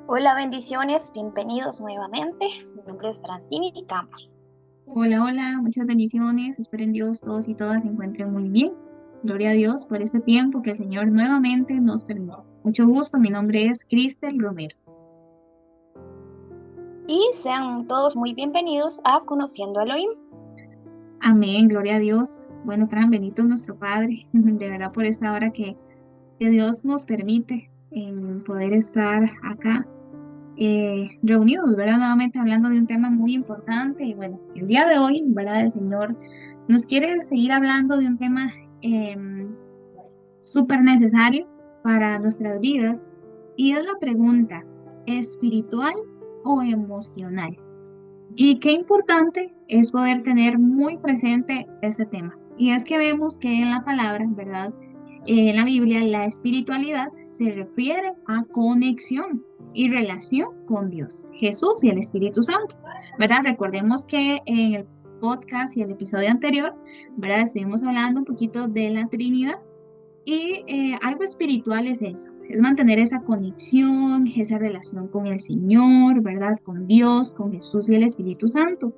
Hola, bendiciones, bienvenidos nuevamente. Mi nombre es Francini Campos. Hola, hola, muchas bendiciones. Espero en Dios todos y todas se encuentren muy bien. Gloria a Dios por este tiempo que el Señor nuevamente nos permite. Mucho gusto, mi nombre es Cristel Romero. Y sean todos muy bienvenidos a Conociendo a Elohim. Amén, gloria a Dios. Bueno, Fran, bendito es nuestro Padre, de verdad por esta hora que Dios nos permite en poder estar acá reunidos, ¿verdad? Nuevamente hablando de un tema muy importante. Y bueno, el día de hoy, ¿verdad? El Señor nos quiere seguir hablando de un tema súper necesario para nuestras vidas y es la pregunta, ¿espiritual o emocional? Y qué importante es poder tener muy presente este tema. Y es que vemos que en la palabra, ¿verdad? En la Biblia, la espiritualidad se refiere a conexión y relación con Dios, Jesús y el Espíritu Santo, ¿verdad? Recordemos que en el podcast y el episodio anterior, ¿verdad? Estuvimos hablando un poquito de la Trinidad y algo espiritual es eso, es mantener esa conexión, esa relación con el Señor, ¿verdad? Con Dios, con Jesús y el Espíritu Santo.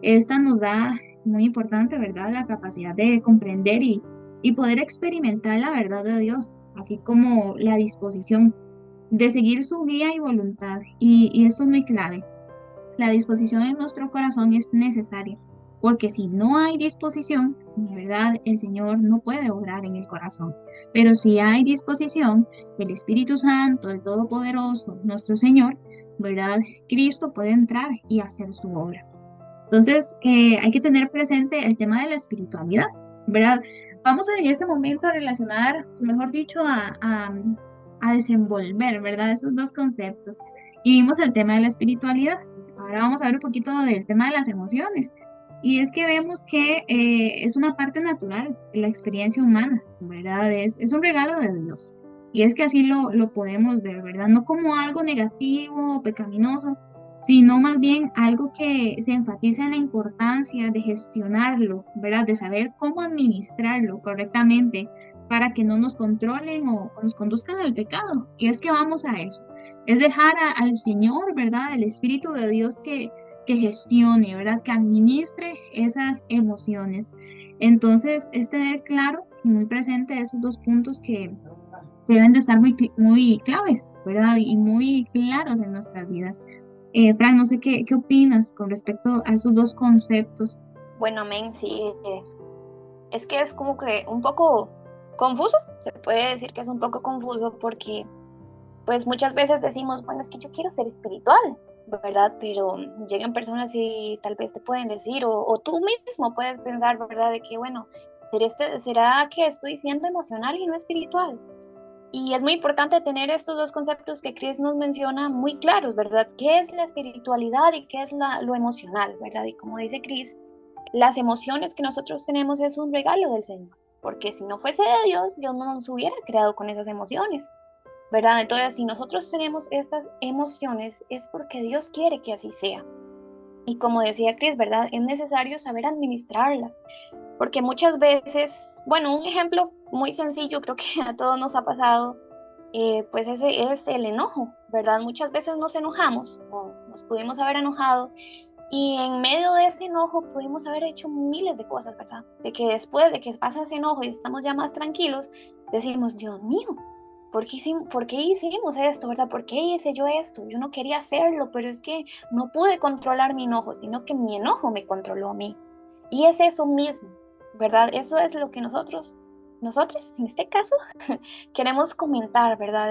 Esta nos da, muy importante, ¿verdad? La capacidad de comprender y poder experimentar la verdad de Dios, así como la disposición de seguir su guía y voluntad. Y eso es muy clave. La disposición en nuestro corazón es necesaria, porque si no hay disposición, de verdad, el Señor no puede obrar en el corazón. Pero si hay disposición, el Espíritu Santo, el Todopoderoso, nuestro Señor, ¿verdad? Cristo puede entrar y hacer su obra. Entonces, hay que tener presente el tema de la espiritualidad, ¿verdad? Vamos en este momento a relacionar, mejor dicho, a desenvolver, ¿verdad? Esos dos conceptos. Y vimos el tema de la espiritualidad. Ahora vamos a ver un poquito del tema de las emociones. Y es que vemos que es una parte natural de la experiencia humana, ¿verdad? Es un regalo de Dios. Y es que así lo podemos ver, ¿verdad? No como algo negativo o pecaminoso, sino más bien algo que se enfatiza en la importancia de gestionarlo, ¿verdad? De saber cómo administrarlo correctamente para que no nos controlen o nos conduzcan al pecado. Y es que vamos a eso, es dejar al Señor, ¿verdad? El Espíritu de Dios que gestione, ¿verdad? Que administre esas emociones. Entonces, es tener claro y muy presente esos dos puntos que deben de estar muy claves, ¿verdad? Y muy claros en nuestras vidas. Fran, no sé qué opinas con respecto a esos dos conceptos. Bueno, amén, sí. Es que es como que un poco confuso. Se puede decir que es un poco confuso porque, pues muchas veces decimos, bueno, es que yo quiero ser espiritual, ¿verdad? Pero llegan personas y tal vez te pueden decir, o tú mismo puedes pensar, ¿verdad? De que, bueno, ¿será que estoy siendo emocional y no espiritual? Y es muy importante tener estos dos conceptos que Chris nos menciona muy claros, ¿verdad? ¿Qué es la espiritualidad y qué es lo emocional, ¿verdad? Y como dice Chris, las emociones que nosotros tenemos es un regalo del Señor, porque si no fuese de Dios, Dios no nos hubiera creado con esas emociones, ¿verdad? Entonces, si nosotros tenemos estas emociones, es porque Dios quiere que así sea. Y como decía Chris, ¿verdad? Es necesario saber administrarlas, porque muchas veces, bueno, un ejemplo muy sencillo, creo que a todos nos ha pasado, pues ese es el enojo, ¿verdad? Muchas veces nos enojamos o nos pudimos haber enojado y en medio de ese enojo pudimos haber hecho miles de cosas, ¿verdad? De que después de que pasa ese enojo y estamos ya más tranquilos, decimos, Dios mío, ¿por qué hicimos esto, verdad? ¿Por qué hice yo esto? Yo no quería hacerlo, pero es que no pude controlar mi enojo, sino que mi enojo me controló a mí. Y es eso mismo, ¿verdad? Eso es lo que nosotros, en este caso, queremos comentar, ¿verdad?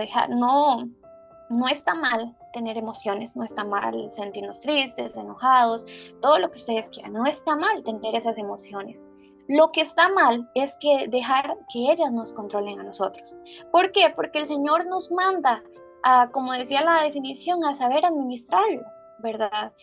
No está mal tener emociones, no está mal sentirnos tristes, enojados, todo lo que ustedes quieran, no está mal tener esas emociones. Lo que está mal es que dejar que ellas nos controlen a nosotros. ¿Por qué? Porque el Señor nos manda a, como decía la definición, a saber administrarlas, ¿verdad?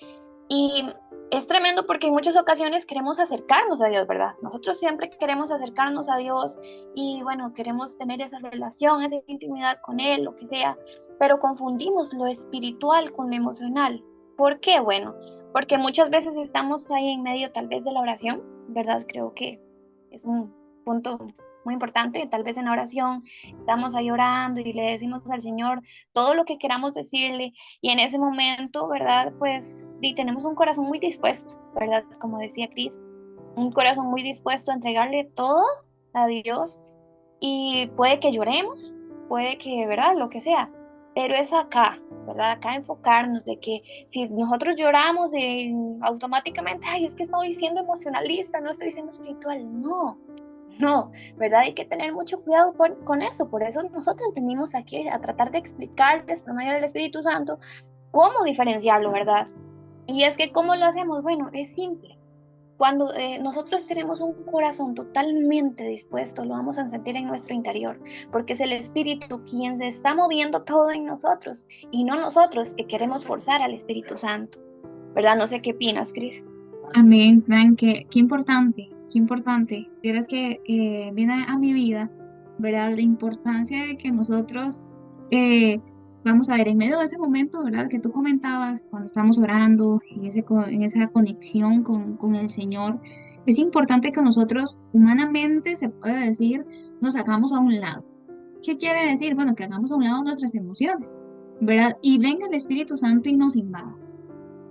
Y es tremendo porque en muchas ocasiones queremos acercarnos a Dios, ¿verdad? Nosotros siempre queremos acercarnos a Dios y bueno, queremos tener esa relación, esa intimidad con Él, lo que sea, pero confundimos lo espiritual con lo emocional. ¿Por qué? Bueno, porque muchas veces estamos ahí en medio tal vez de la oración, ¿verdad? Creo que es un punto muy importante. Tal vez en la oración estamos ahí orando y le decimos al Señor todo lo que queramos decirle, y en ese momento, ¿verdad? Pues tenemos un corazón muy dispuesto, ¿verdad? Como decía Cris, un corazón muy dispuesto a entregarle todo a Dios, y puede que lloremos, puede que, ¿verdad? Lo que sea, pero es acá, ¿verdad? Acá enfocarnos de que si nosotros lloramos automáticamente, ay, es que estoy siendo emocionalista, no estoy siendo espiritual. No, no, ¿verdad? Hay que tener mucho cuidado con eso. Por eso nosotros venimos aquí a tratar de explicarles por medio del Espíritu Santo cómo diferenciarlo, ¿verdad? Y es que, ¿cómo lo hacemos? Bueno, es simple. Cuando nosotros tenemos un corazón totalmente dispuesto, lo vamos a sentir en nuestro interior, porque es el Espíritu quien se está moviendo todo en nosotros, y no nosotros que queremos forzar al Espíritu Santo, ¿verdad? No sé qué opinas, Cris. Amén, Frank, qué importante, qué importante. Vieras que viene a mi vida, ¿verdad? La importancia de que nosotros, vamos a ver, en medio de ese momento, ¿verdad? Que tú comentabas cuando estamos orando, en esa conexión con el Señor, es importante que nosotros, humanamente, se puede decir, nos hagamos a un lado. ¿Qué quiere decir? Bueno, que hagamos a un lado nuestras emociones, ¿verdad? Y venga el Espíritu Santo y nos invada.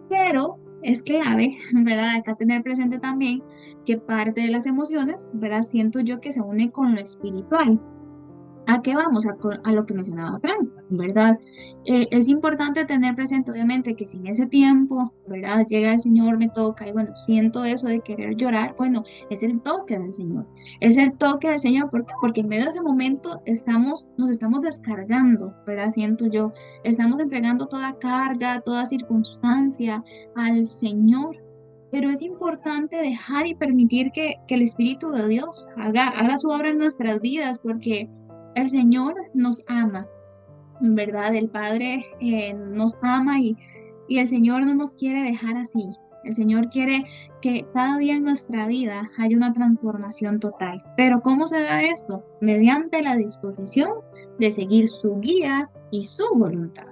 Pero es clave, ¿verdad? Acá tener presente también que parte de las emociones, ¿verdad? Siento yo que se une con lo espiritual. ¿A qué vamos? A lo que mencionaba Frank, ¿verdad? Es importante tener presente, obviamente, que si en ese tiempo, ¿verdad? Llega el Señor, me toca y bueno, siento eso de querer llorar, bueno, es el toque del Señor. Es el toque del Señor, ¿por qué? Porque en medio de ese momento nos estamos descargando, ¿verdad? Siento yo, estamos entregando toda carga, toda circunstancia al Señor. Pero es importante dejar y permitir que el Espíritu de Dios haga su obra en nuestras vidas, porque el Señor nos ama, ¿verdad? El Padre nos ama y el Señor no nos quiere dejar así. El Señor quiere que cada día en nuestra vida haya una transformación total. Pero ¿cómo se da esto? Mediante la disposición de seguir su guía y su voluntad.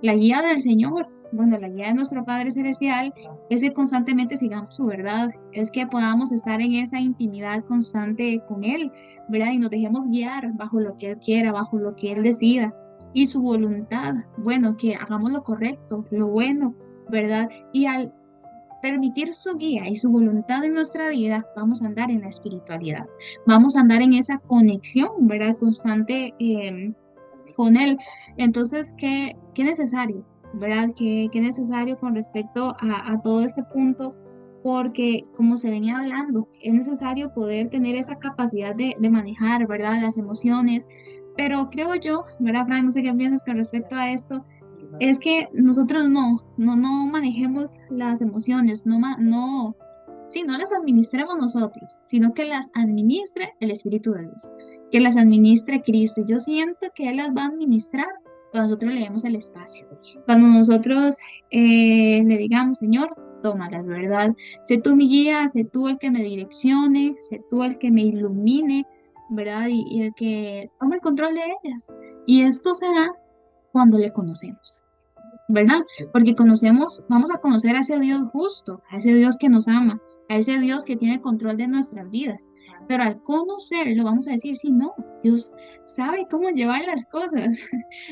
La guía del Señor, bueno, la guía de nuestro Padre Celestial es que constantemente sigamos su verdad, es que podamos estar en esa intimidad constante con Él, ¿verdad? Y nos dejemos guiar bajo lo que Él quiera, bajo lo que Él decida. Y su voluntad, bueno, que hagamos lo correcto, lo bueno, ¿verdad? Y al permitir su guía y su voluntad en nuestra vida, vamos a andar en la espiritualidad, vamos a andar en esa conexión, ¿verdad? Constante con Él. Entonces, qué necesario, ¿verdad? Qué necesario con respecto a todo este punto, porque como se venía hablando, es necesario poder tener esa capacidad de manejar, ¿verdad? Las emociones, pero creo yo, ¿verdad, Fran? No sé qué piensas con respecto a esto, es que nosotros no manejemos las emociones, sí, no las administremos nosotros, sino que las administre el Espíritu de Dios, que las administre Cristo. Y yo siento que Él las va a administrar cuando nosotros le demos el espacio, cuando nosotros le digamos, Señor, tómalas, ¿verdad? Sé tú mi guía, sé tú el que me direccione, sé tú el que me ilumine, ¿verdad? Y el que tome el control de ellas. Y esto se da cuando le conocemos. ¿Verdad? Porque vamos a conocer a ese Dios justo, a ese Dios que nos ama, a ese Dios que tiene control de nuestras vidas. Pero al conocerlo, vamos a decir, sí, no, Dios sabe cómo llevar las cosas,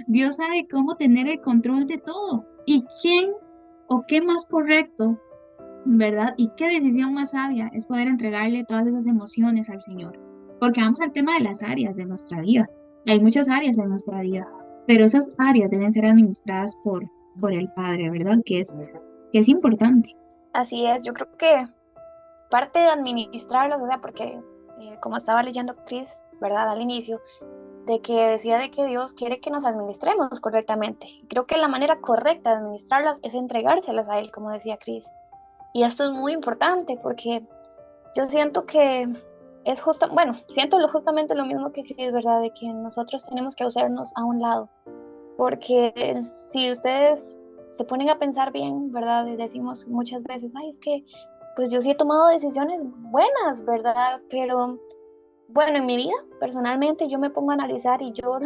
Dios sabe cómo tener el control de todo. ¿Y quién o qué más correcto, verdad? ¿Y qué decisión más sabia es poder entregarle todas esas emociones al Señor? Porque vamos al tema de las áreas de nuestra vida. Hay muchas áreas en nuestra vida, pero esas áreas deben ser administradas por el Padre, ¿verdad? Que es importante. Así es, yo creo que parte de administrarlos, o sea, porque como estaba leyendo Chris, ¿verdad? Al inicio, de que decía de que Dios quiere que nos administremos correctamente. Creo que la manera correcta de administrarlas es entregárselas a Él, como decía Chris. Y esto es muy importante porque yo siento que es justo, bueno, siento justamente lo mismo que Chris, ¿verdad? De que nosotros tenemos que hacernos a un lado. Porque si ustedes se ponen a pensar bien, ¿verdad? Y decimos muchas veces, ay, es que pues yo sí he tomado decisiones buenas, ¿verdad? Pero bueno, en mi vida, personalmente, yo me pongo a analizar y yo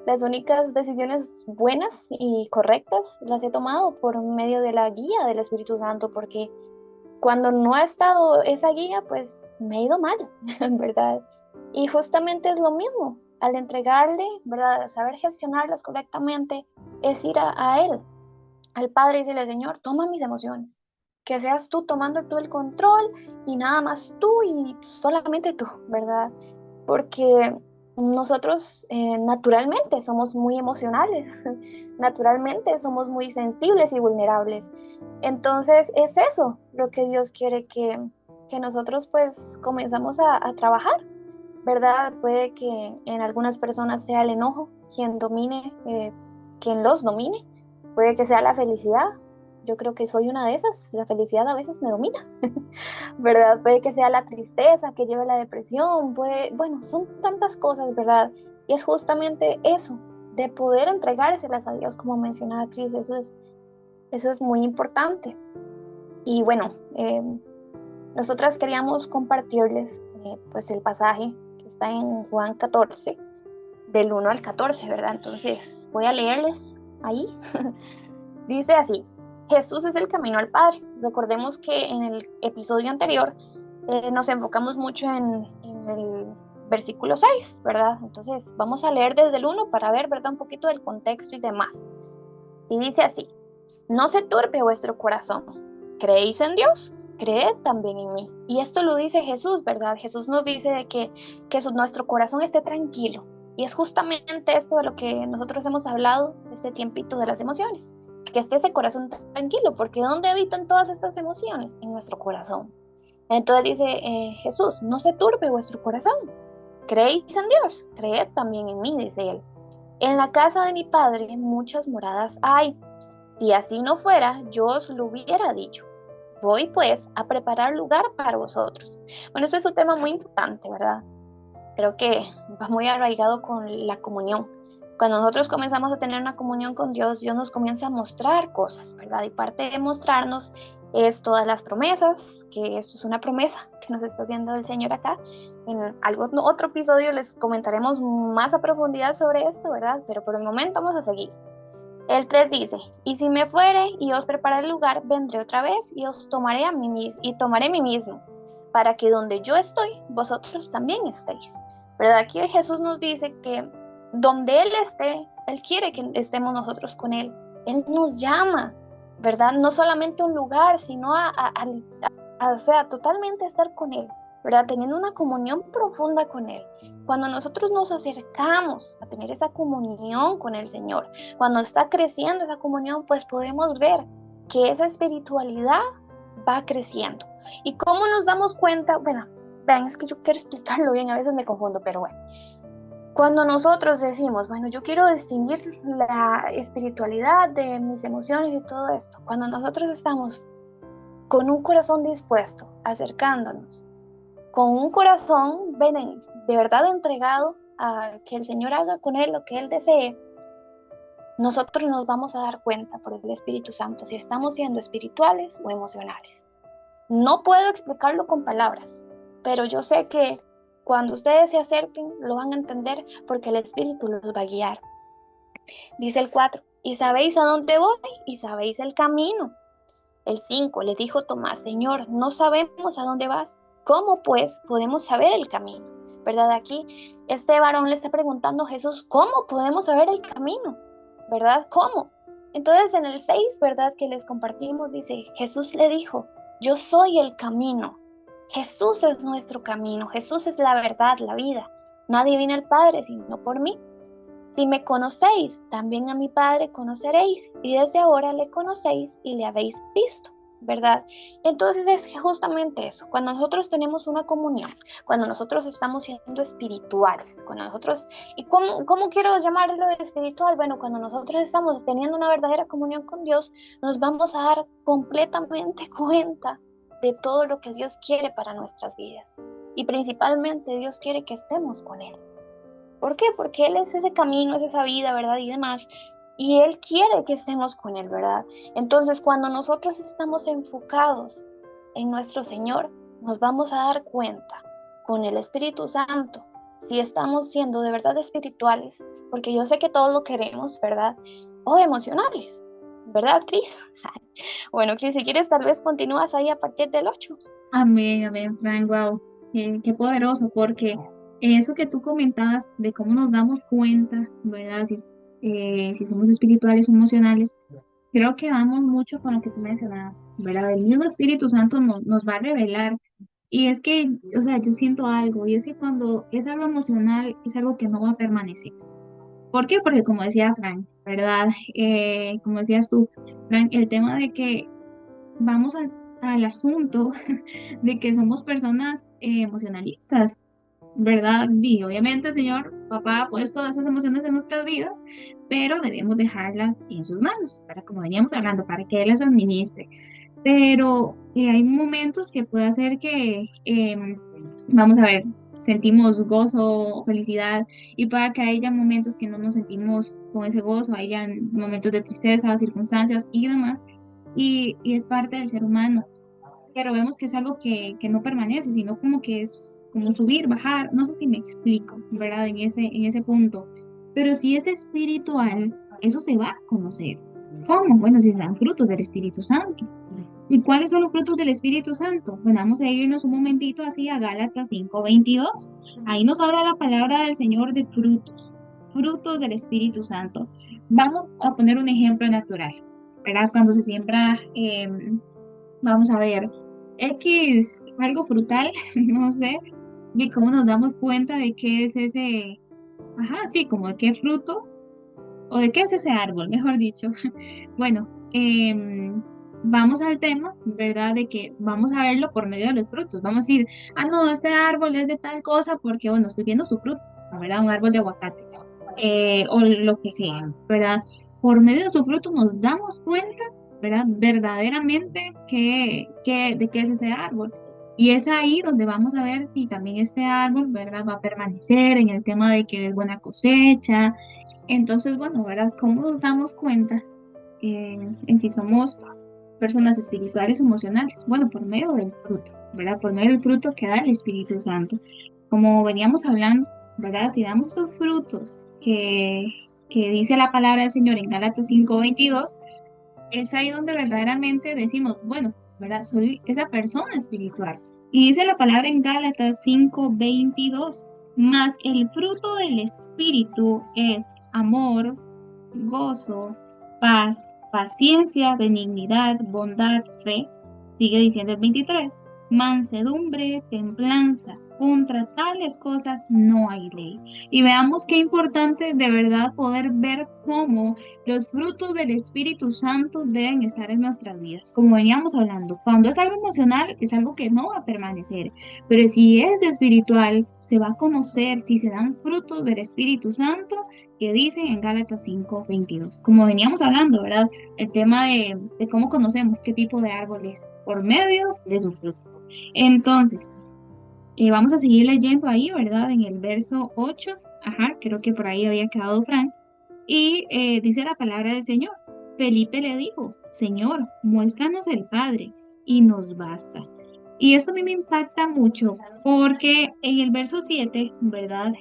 las únicas decisiones buenas y correctas las he tomado por medio de la guía del Espíritu Santo, porque cuando no ha estado esa guía, pues me ha ido mal, ¿verdad? Y justamente es lo mismo, al entregarle, ¿verdad? Saber gestionarlas correctamente, es ir a Él, al Padre, y decirle, Señor, toma mis emociones, que seas tú tomando tú el control y nada más tú y solamente tú, ¿verdad? Porque nosotros naturalmente somos muy emocionales, naturalmente somos muy sensibles y vulnerables. Entonces es eso lo que Dios quiere que nosotros pues comenzamos a trabajar, ¿verdad? Puede que en algunas personas sea el enojo quien domine, quien los domine, puede que sea la felicidad. Yo creo que soy una de esas, la felicidad a veces me domina. ¿Verdad? Puede que sea la tristeza que lleve la depresión, puede, bueno, son tantas cosas, ¿verdad? Y es justamente eso, de poder entregárselas a Dios, como mencionaba Cris, eso es muy importante. Y bueno, nosotras queríamos compartirles pues el pasaje que está en Juan 14, del 1 al 14, ¿verdad? Entonces voy a leerles ahí. Dice así, Jesús es el camino al Padre. Recordemos que en el episodio anterior nos enfocamos mucho en el versículo 6, ¿verdad? Entonces vamos a leer desde el 1 para ver, ¿verdad? Un poquito del contexto y demás. Y dice así, no se turbe vuestro corazón. ¿Creéis en Dios? Creed también en mí. Y esto lo dice Jesús, ¿verdad? Jesús nos dice de que nuestro corazón esté tranquilo. Y es justamente esto de lo que nosotros hemos hablado este tiempito de las emociones. Que esté ese corazón tranquilo, porque ¿dónde habitan todas estas emociones? En nuestro corazón. Entonces dice Jesús, no se turbe vuestro corazón. ¿Creéis en Dios? Creed también en mí, dice él. En la casa de mi padre muchas moradas hay. Si así no fuera, yo os lo hubiera dicho. Voy pues a preparar lugar para vosotros. Bueno, este es un tema muy importante, ¿verdad? Creo que va muy arraigado con la comunión. Cuando nosotros comenzamos a tener una comunión con Dios, Dios nos comienza a mostrar cosas, ¿verdad? Y parte de mostrarnos es todas las promesas, que esto es una promesa que nos está haciendo el Señor acá. En otro episodio les comentaremos más a profundidad sobre esto, ¿verdad? Pero por el momento vamos a seguir. El 3 dice, y si me fuere y os prepararé el lugar, vendré otra vez y os tomaré a mí y tomaré a mí mismo, para que donde yo estoy, vosotros también estéis. ¿Verdad? Aquí Jesús nos dice que donde Él esté, Él quiere que estemos nosotros con Él. Él nos llama, ¿verdad? No solamente a un lugar, sino o sea, totalmente estar con Él, ¿verdad? Teniendo una comunión profunda con Él. Cuando nosotros nos acercamos a tener esa comunión con el Señor, cuando está creciendo esa comunión, pues podemos ver que esa espiritualidad va creciendo. ¿Y cómo nos damos cuenta? Bueno, vean, es que yo quiero explicarlo bien, a veces me confundo, pero bueno. Cuando nosotros decimos, bueno, yo quiero distinguir la espiritualidad de mis emociones y todo esto, cuando nosotros estamos con un corazón dispuesto, acercándonos, con un corazón de verdad entregado a que el Señor haga con él lo que él desee, nosotros nos vamos a dar cuenta por el Espíritu Santo si estamos siendo espirituales o emocionales. No puedo explicarlo con palabras, pero yo sé que cuando ustedes se acerquen lo van a entender porque el Espíritu los va a guiar. Dice el 4, y sabéis a dónde voy y sabéis el camino. El 5, le dijo Tomás, Señor, no sabemos a dónde vas. ¿Cómo pues podemos saber el camino? ¿Verdad? Aquí este varón le está preguntando a Jesús, ¿cómo podemos saber el camino? ¿Verdad? ¿Cómo? Entonces en el 6, ¿verdad? Que les compartimos, dice, Jesús le dijo, yo soy el camino. Jesús es nuestro camino. Jesús es la verdad, la vida. Nadie viene al Padre sino por mí. Si me conocéis, también a mi Padre conoceréis, y desde ahora le conocéis y le habéis visto, ¿verdad? Entonces es justamente eso, cuando nosotros tenemos una comunión, cuando nosotros estamos siendo espirituales, cuando nosotros, ¿y cómo quiero llamarlo de espiritual? Bueno, cuando nosotros estamos teniendo una verdadera comunión con Dios, nos vamos a dar completamente cuenta de todo lo que Dios quiere para nuestras vidas. Y principalmente Dios quiere que estemos con Él. ¿Por qué? Porque Él es ese camino, es esa vida, ¿verdad? Y demás. Y Él quiere que estemos con Él, ¿verdad? Entonces, cuando nosotros estamos enfocados en nuestro Señor, nos vamos a dar cuenta con el Espíritu Santo si estamos siendo de verdad espirituales, porque yo sé que todos lo queremos, ¿verdad? O emocionales, ¿verdad, Cris? Bueno, Cris, si quieres, tal vez continúas ahí a partir del 8. Amén, amén, Frank, wow, qué poderoso, porque Eso que tú comentabas de cómo nos damos cuenta, ¿verdad? Si somos espirituales o emocionales, creo que vamos mucho con lo que tú mencionabas, ¿verdad? El mismo Espíritu Santo nos va a revelar. Y es que, o sea, yo siento algo, y es que cuando es algo emocional, es algo que no va a permanecer. ¿Por qué? Porque como decía Frank, ¿verdad? Como decías tú, Frank, el tema de que vamos al asunto de que somos personas emocionalistas, ¿verdad? Y obviamente, Señor, papá ha puesto esas emociones en nuestras vidas, pero debemos dejarlas en sus manos, para como veníamos hablando, para que Él las administre. Pero hay momentos que puede hacer que, vamos a ver, sentimos gozo o felicidad y para que haya momentos que no nos sentimos con ese gozo, hayan momentos de tristeza, circunstancias y demás, y es parte del ser humano, pero vemos que es algo que no permanece, sino como que es como subir, bajar, no sé si me explico, ¿verdad? En ese punto, pero si es espiritual, eso se va a conocer. ¿Cómo? Bueno, si dan frutos del Espíritu Santo. ¿Y cuáles son los frutos del Espíritu Santo? Bueno, vamos a irnos un momentito así a Gálatas 5:22. Ahí nos habla la palabra del Señor de frutos, frutos del Espíritu Santo. Vamos a poner un ejemplo natural, ¿verdad? Cuando se siembra, vamos a ver, X, algo frutal, no sé, y cómo nos damos cuenta de qué es ese, ajá, sí, como de qué fruto, o de qué es ese árbol, mejor dicho. Bueno, vamos al tema, ¿verdad? De que vamos a verlo por medio de los frutos. Vamos a decir, ah, no, este árbol es de tal cosa porque, bueno, estoy viendo su fruto, ¿verdad? Un árbol de aguacate, o lo que sea, ¿verdad? Por medio de su fruto nos damos cuenta, ¿verdad? Verdaderamente de qué es ese árbol. Y es ahí donde vamos a ver si también este árbol, ¿verdad? Va a permanecer en el tema de que es buena cosecha. Entonces, bueno, ¿verdad? ¿Cómo nos damos cuenta en si somos personas espirituales o emocionales? Bueno, por medio del fruto, ¿verdad? Por medio del fruto que da el Espíritu Santo. Como veníamos hablando, ¿verdad? Si damos esos frutos que dice la palabra del Señor en Gálatas 5:22, es ahí donde verdaderamente decimos, bueno, ¿verdad? Soy esa persona espiritual. Y dice la palabra en Gálatas 5:22, mas el fruto del Espíritu es amor, gozo, paz, paciencia, benignidad, bondad, fe. Sigue diciendo el 23, mansedumbre, templanza. Contra tales cosas no hay ley. Y veamos qué importante de verdad poder ver cómo los frutos del Espíritu Santo deben estar en nuestras vidas. Como veníamos hablando, cuando es algo emocional, es algo que no va a permanecer. Pero si es espiritual, se va a conocer si se dan frutos del Espíritu Santo que dicen en Gálatas 5:22. Como veníamos hablando, ¿verdad? El tema de cómo conocemos qué tipo de árbol es por medio de su fruto. Entonces, vamos a seguir leyendo ahí, ¿verdad? En el verso 8, ajá, creo que por ahí había quedado Fran, y dice la palabra del Señor. Felipe le dijo, Señor, muéstranos el Padre y nos basta. Y esto a mí me impacta mucho porque en el verso 7, ¿verdad?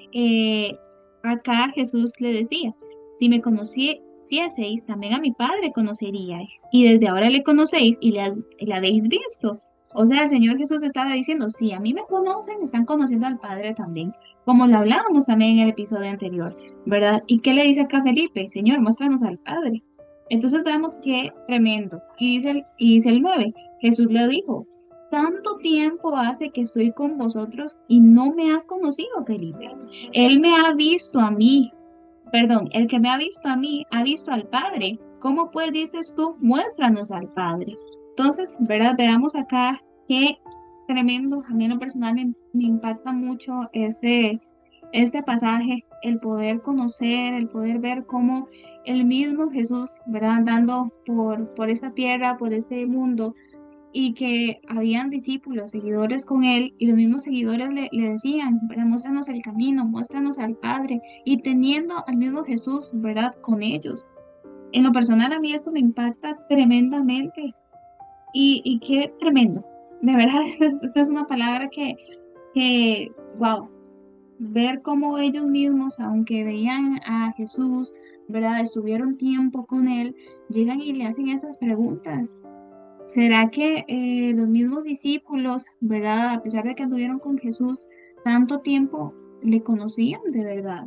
Acá Jesús le decía, si me conocieseis, también a mi Padre conoceríais. Y desde ahora le conocéis y le habéis visto. O sea, el Señor Jesús estaba diciendo, si a mí me conocen, están conociendo al Padre también, como lo hablábamos también en el episodio anterior, ¿verdad? ¿Y qué le dice acá Felipe? Señor, muéstranos al Padre. Entonces vemos que tremendo. Y dice el 9, Jesús le dijo, tanto tiempo hace que estoy con vosotros y no me has conocido, Felipe. Él me ha visto a mí, perdón, el que me ha visto a mí ha visto al Padre. ¿Cómo pues dices tú, muéstranos al Padre? Entonces, ¿verdad? Veamos acá qué tremendo, a mí en lo personal me impacta mucho este pasaje, el poder conocer, el poder ver cómo el mismo Jesús, ¿verdad? Andando por esta tierra, por este mundo, y que habían discípulos, seguidores con él, y los mismos seguidores le decían, ¿verdad? Muéstranos el camino, muéstranos al Padre, y teniendo al mismo Jesús, ¿verdad? Con ellos. En lo personal a mí esto me impacta tremendamente, y qué tremendo. De verdad, esta es una palabra wow, ver cómo ellos mismos, aunque veían a Jesús, ¿verdad? Estuvieron tiempo con él, llegan y le hacen esas preguntas. ¿Será que los mismos discípulos, ¿verdad? A pesar de que anduvieron con Jesús tanto tiempo, le conocían de verdad.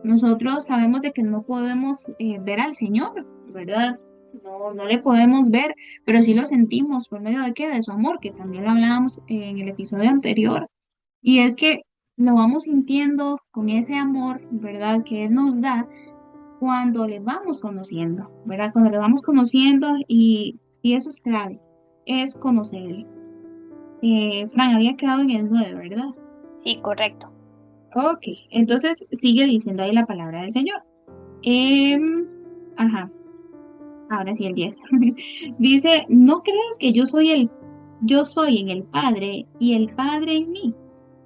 Nosotros sabemos de que no podemos ver al Señor, ¿verdad? No, no le podemos ver, pero sí lo sentimos por medio de qué, de su amor, que también lo hablábamos en el episodio anterior. Y es que lo vamos sintiendo con ese amor, ¿verdad? Que Él nos da cuando le vamos conociendo, ¿verdad? Cuando le vamos conociendo y eso es clave, es conocerle. Fran había quedado en el 9, ¿verdad? Sí, correcto. Ok, entonces sigue diciendo ahí la palabra del Señor. Em, ajá, ahora sí el 10. Dice, ¿no crees que yo soy en el Padre y el Padre en mí?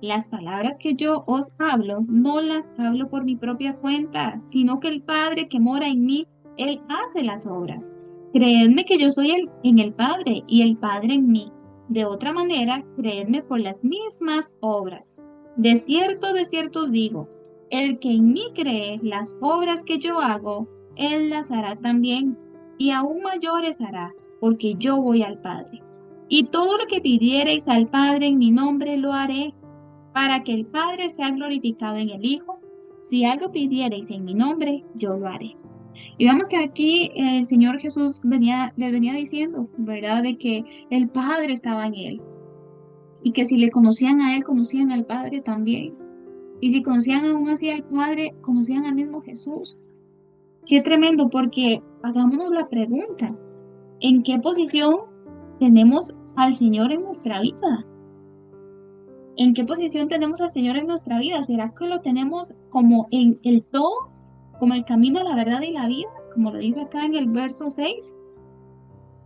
Las palabras que yo os hablo, no las hablo por mi propia cuenta, sino que el Padre que mora en mí, Él hace las obras. Creedme que yo soy en el Padre y el Padre en mí. De otra manera, creedme por las mismas obras. De cierto os digo, el que en mí cree las obras que yo hago, Él las hará también, y aún mayores hará, porque yo voy al Padre. Y todo lo que pidiereis al Padre en mi nombre lo haré para que el Padre sea glorificado en el Hijo. Si algo pidiereis en mi nombre, yo lo haré. Y vemos que aquí el Señor Jesús les venía diciendo, ¿verdad? De que el Padre estaba en él y que si le conocían a él, conocían al Padre también. Y si conocían aún así al Padre, conocían al mismo Jesús. Qué tremendo, porque hagámonos la pregunta, ¿en qué posición tenemos al Señor en nuestra vida? ¿En qué posición tenemos al Señor en nuestra vida? ¿Será que lo tenemos como en el todo, como el camino, la verdad y la vida, como lo dice acá en el verso 6?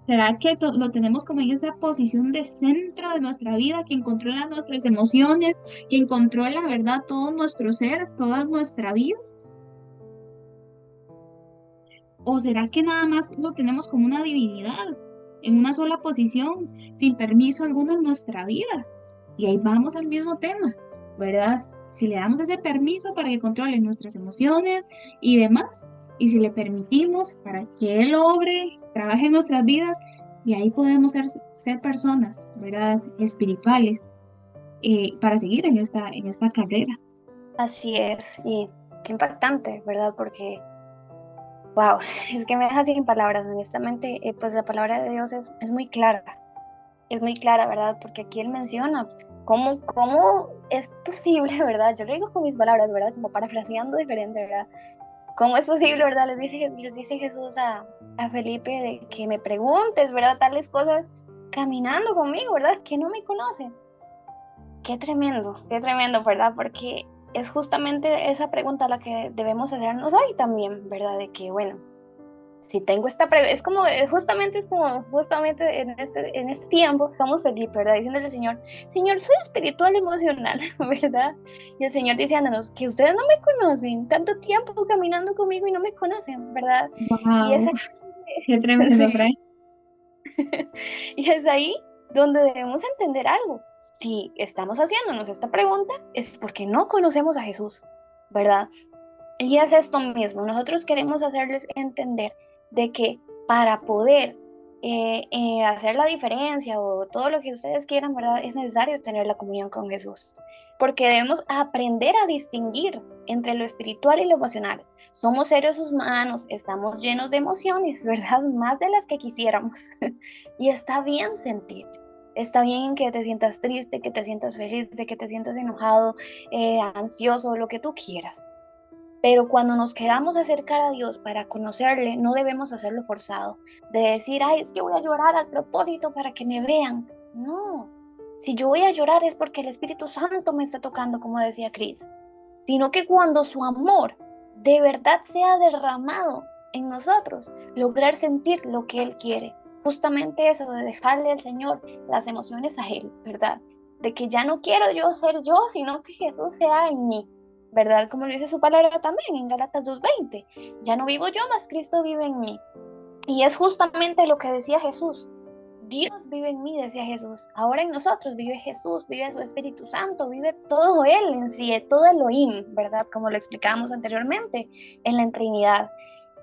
¿Será que lo tenemos como en esa posición de centro de nuestra vida, quien controla nuestras emociones, quien controla, verdad, todo nuestro ser, toda nuestra vida? ¿O será que nada más lo tenemos como una divinidad, en una sola posición, sin permiso alguno en nuestra vida? Y ahí vamos al mismo tema, ¿verdad? Si le damos ese permiso para que controle nuestras emociones y demás, y si le permitimos para que Él obre, trabaje en nuestras vidas, y ahí podemos ser personas, ¿verdad? Espirituales, para seguir en esta carrera. Así es. Y qué impactante, ¿verdad? Porque, wow, es que me deja sin palabras. Honestamente, pues la palabra de Dios es muy clara. Es muy clara, ¿verdad? Porque aquí él menciona cómo es posible, ¿verdad? Yo lo digo con mis palabras, ¿verdad? Como parafraseando diferente, ¿verdad? ¿Cómo es posible, verdad? Les dice Jesús a Felipe de que me preguntes, ¿verdad? Tales cosas caminando conmigo, ¿verdad? Que no me conocen. Qué tremendo, ¿verdad? Porque es justamente esa pregunta la que debemos hacernos hoy también, ¿verdad? De que, bueno, si tengo esta pregunta, es como justamente en este tiempo somos Felipe, ¿verdad? Diciéndole al Señor, Señor, soy espiritual, emocional, ¿verdad? Y el Señor diciéndonos que ustedes no me conocen, tanto tiempo caminando conmigo y no me conocen, ¿verdad? Y es Wow, ahí, qué tremendo, sí, Fray. y es ahí donde debemos entender algo. Si estamos haciéndonos esta pregunta, es porque no conocemos a Jesús, ¿verdad? Y es esto mismo, nosotros queremos hacerles entender de que para poder hacer la diferencia o todo lo que ustedes quieran, ¿verdad? Es necesario tener la comunión con Jesús, porque debemos aprender a distinguir entre lo espiritual y lo emocional. Somos seres humanos, estamos llenos de emociones, ¿verdad? Más de las que quisiéramos. Y está bien sentir. Está bien que te sientas triste, que te sientas feliz, de que te sientas enojado, ansioso, lo que tú quieras. Pero cuando nos queramos acercar a Dios para conocerle, no debemos hacerlo forzado, de decir, ay, es que voy a llorar al propósito para que me vean. No, si yo voy a llorar es porque el Espíritu Santo me está tocando, como decía Cris, sino que cuando su amor de verdad sea derramado en nosotros, lograr sentir lo que Él quiere. Justamente eso de dejarle al Señor las emociones a Él, ¿verdad? De que ya no quiero yo ser yo, sino que Jesús sea en mí. ¿Verdad? Como lo dice su palabra también en Gálatas 2:20. Ya no vivo yo, mas Cristo vive en mí. Y es justamente lo que decía Jesús. Dios vive en mí, decía Jesús. Ahora en nosotros vive Jesús, vive su Espíritu Santo, vive todo Él en sí, todo Elohim, ¿verdad? Como lo explicábamos anteriormente en la Trinidad.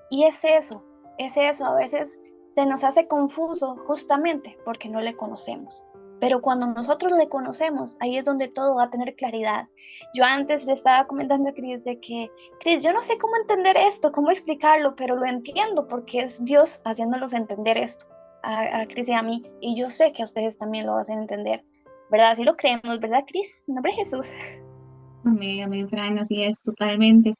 Y es eso. A veces se nos hace confuso justamente porque no le conocemos. Pero cuando nosotros le conocemos, ahí es donde todo va a tener claridad. Yo antes le estaba comentando a Cris de que, Cris, yo no sé cómo entender esto, cómo explicarlo, pero lo entiendo porque es Dios haciéndolos entender esto a Cris y a mí. Y yo sé que a ustedes también lo hacen entender, ¿verdad? Así lo creemos, ¿verdad, Cris? En nombre de Jesús. Amén, Fran, así es, totalmente.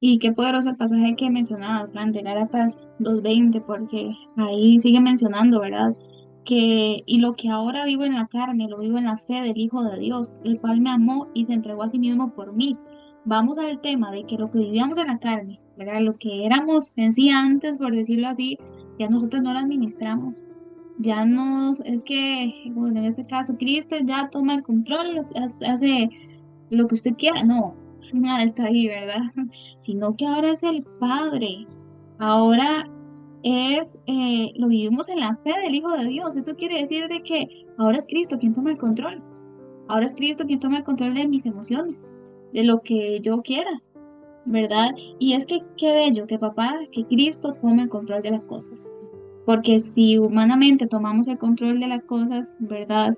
Y qué poderoso el pasaje que mencionabas, Fran, de Gálatas 2:20, porque ahí sigue mencionando, ¿verdad? Y lo que ahora vivo en la carne, lo vivo en la fe del Hijo de Dios, el cual me amó y se entregó a sí mismo por mí. Vamos al tema de que lo que vivíamos en la carne, ¿verdad? Lo que éramos en sí antes, por decirlo así, ya nosotros no lo administramos. Ya no, es que, bueno, en este caso, Cristo ya toma el control, hace lo que usted quiera, no, un alto ahí, ¿verdad? Sino que ahora es el Padre, ahora lo vivimos en la fe del Hijo de Dios. Eso quiere decir de que ahora es Cristo quien toma el control, ahora es Cristo quien toma el control de mis emociones, de lo que yo quiera, ¿verdad? Y es que qué bello que papá, que Cristo tome el control de las cosas. Porque si humanamente tomamos el control de las cosas, ¿verdad?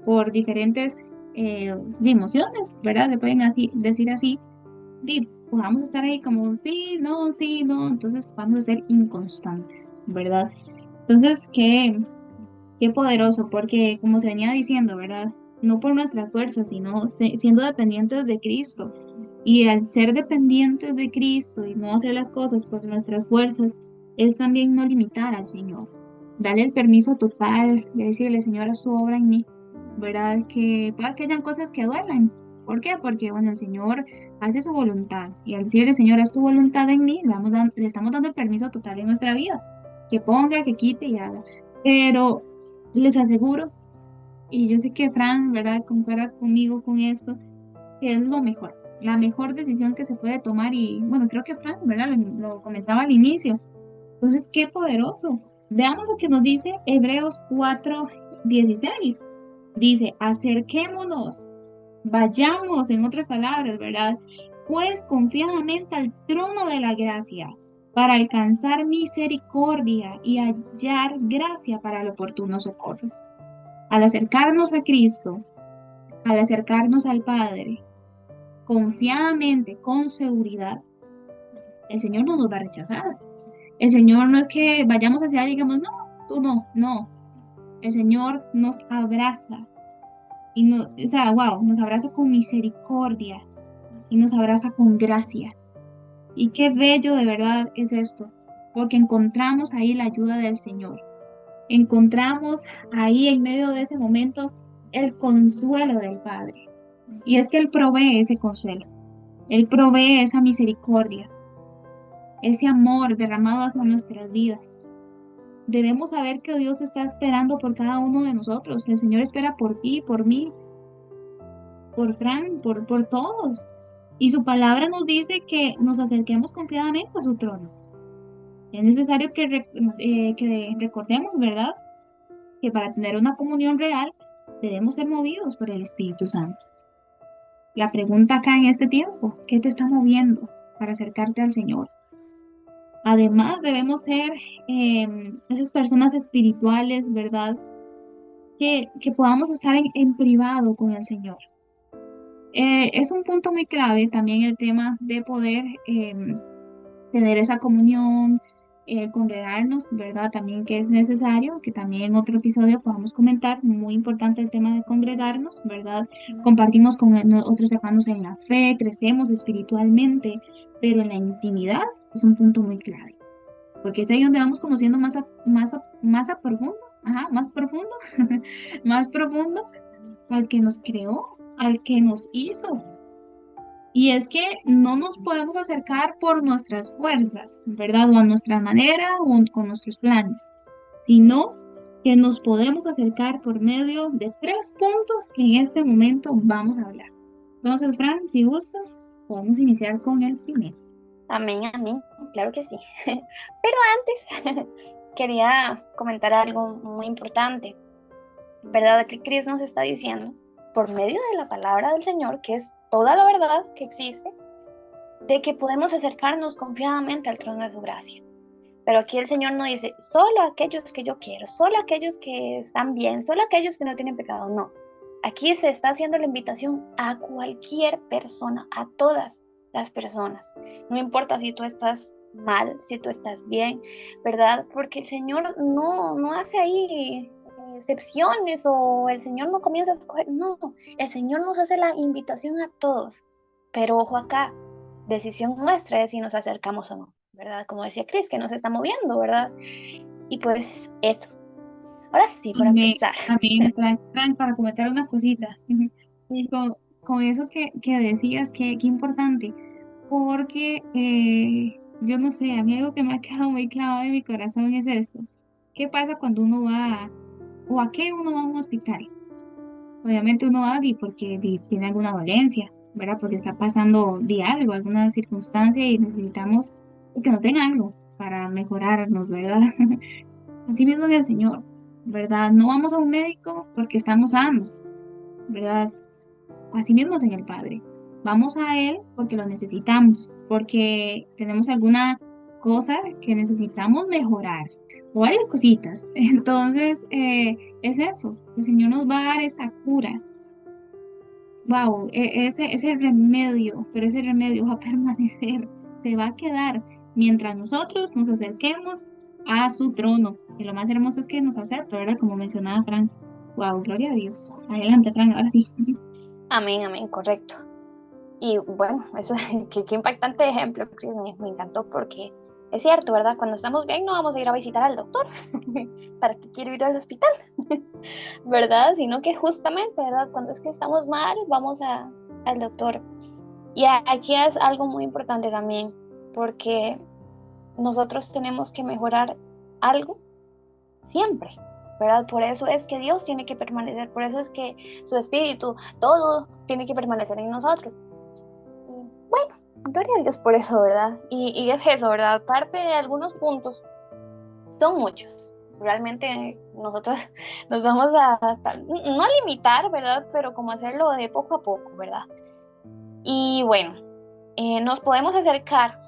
Por diferentes emociones, ¿verdad? Se pueden así, decir así, pues vamos a estar ahí como sí, no, entonces vamos a ser inconstantes, ¿verdad? Entonces, qué poderoso, porque como se venía diciendo, ¿verdad? No por nuestras fuerzas, sino siendo dependientes de Cristo. Y al ser dependientes de Cristo y no hacer las cosas por nuestras fuerzas, es también no limitar al Señor. Darle el permiso total de decirle, Señor, haz tu obra en mí, ¿verdad? Que pueda que hayan cosas que duelan. ¿Por qué? Porque, bueno, el Señor hace su voluntad. Y al decirle, Señor, haz tu voluntad en mí, le estamos dando el permiso total en nuestra vida. Que ponga, que quite y haga. Pero les aseguro, y yo sé que Fran, ¿verdad?, concuerda conmigo con esto, que es lo mejor, la mejor decisión que se puede tomar. Y bueno, creo que Fran, ¿verdad?, lo comentaba al inicio. Entonces, qué poderoso. Veamos lo que nos dice Hebreos 4:16. Dice, acerquémonos, vayamos, en otras palabras, ¿verdad? Pues confiadamente al trono de la gracia para alcanzar misericordia y hallar gracia para el oportuno socorro. Al acercarnos a Cristo, al acercarnos al Padre, confiadamente, con seguridad, el Señor no nos va a rechazar. El Señor no es que vayamos hacia Él y digamos, no, tú no, no. El Señor nos abraza y no, o sea, wow, nos abraza con misericordia y nos abraza con gracia. Y qué bello de verdad es esto, porque encontramos ahí la ayuda del Señor. Encontramos ahí en medio de ese momento el consuelo del Padre. Y es que Él provee ese consuelo, Él provee esa misericordia, ese amor derramado hacia nuestras vidas. Debemos saber que Dios está esperando por cada uno de nosotros. El Señor espera por ti, por mí, por Fran, por todos. Y su palabra nos dice que nos acerquemos confiadamente a su trono. Es necesario que recordemos, ¿verdad?, que para tener una comunión real debemos ser movidos por el Espíritu Santo. La pregunta acá en este tiempo, ¿qué te está moviendo para acercarte al Señor? Además, debemos ser esas personas espirituales, ¿verdad? Que podamos estar en privado con el Señor. Es un punto muy clave también el tema de poder tener esa comunión, congregarnos, ¿verdad? También que es necesario, que también en otro episodio podamos comentar, muy importante el tema de congregarnos, ¿verdad? Compartimos con otros hermanos en la fe, crecemos espiritualmente, pero en la intimidad es un punto muy clave, porque es ahí donde vamos conociendo más a profundo, ajá, más profundo, más profundo al que nos creó, al que nos hizo. Y es que no nos podemos acercar por nuestras fuerzas, ¿verdad? O a nuestra manera o con nuestros planes, sino que nos podemos acercar por medio de tres puntos que en este momento vamos a hablar. Entonces, Fran, si gustas, podemos iniciar con el primero. Amén, amén, claro que sí. Pero antes quería comentar algo muy importante, ¿verdad? Que Cris nos está diciendo, por medio de la palabra del Señor, que es toda la verdad que existe, de que podemos acercarnos confiadamente al trono de su gracia. Pero aquí el Señor no dice, solo aquellos que yo quiero, solo aquellos que están bien, solo aquellos que no tienen pecado, no. Aquí se está haciendo la invitación a cualquier persona, a todas las personas. No importa si tú estás mal, si tú estás bien, ¿verdad? Porque el Señor no hace ahí excepciones o el Señor no comienza a escoger, no, el Señor nos hace la invitación a todos. Pero ojo acá, decisión nuestra es si nos acercamos o no, ¿verdad? Como decía Cris, que nos está moviendo, ¿verdad? Y pues eso. Ahora sí, para Amén, empezar. amén, Fran, para comentar una cosita. Con, con eso que decías, que importante, porque yo no sé, a mí algo que me ha quedado muy clavado en mi corazón es esto. ¿Qué pasa cuando uno va, o a qué uno va a un hospital? Obviamente uno va porque tiene alguna dolencia, ¿verdad? Porque está pasando de algo, alguna circunstancia y necesitamos que no tenga algo para mejorarnos, ¿verdad? Así mismo en el Señor, ¿verdad? No vamos a un médico porque estamos sanos, ¿verdad? Así mismo es en el Padre. Vamos a Él porque lo necesitamos, porque tenemos alguna cosa que necesitamos mejorar o varias cositas. Entonces, es eso. El Señor nos va a dar esa cura. Wow, ese remedio, pero ese remedio va a permanecer, se va a quedar mientras nosotros nos acerquemos a su trono. Y lo más hermoso es que nos acepta, ¿verdad? Como mencionaba Frank. Wow, gloria a Dios. Adelante, Frank, ahora sí. Amén, amén, correcto. Y bueno, eso, qué impactante ejemplo, Chris, me encantó porque es cierto, ¿verdad? Cuando estamos bien no vamos a ir a visitar al doctor. ¿Para qué quiero ir al hospital? ¿Verdad? Sino que justamente, ¿verdad? Cuando es que estamos mal, vamos al doctor. Y aquí es algo muy importante también, porque nosotros tenemos que mejorar algo siempre, ¿verdad? Por eso es que Dios tiene que permanecer, por eso es que su espíritu, todo tiene que permanecer en nosotros. Y bueno, gloria a Dios por eso, ¿verdad? Y es eso, ¿verdad? Parte de algunos puntos, son muchos. Realmente nosotros nos vamos no a limitar, ¿verdad? Pero como hacerlo de poco a poco, ¿verdad? Y bueno, nos podemos acercar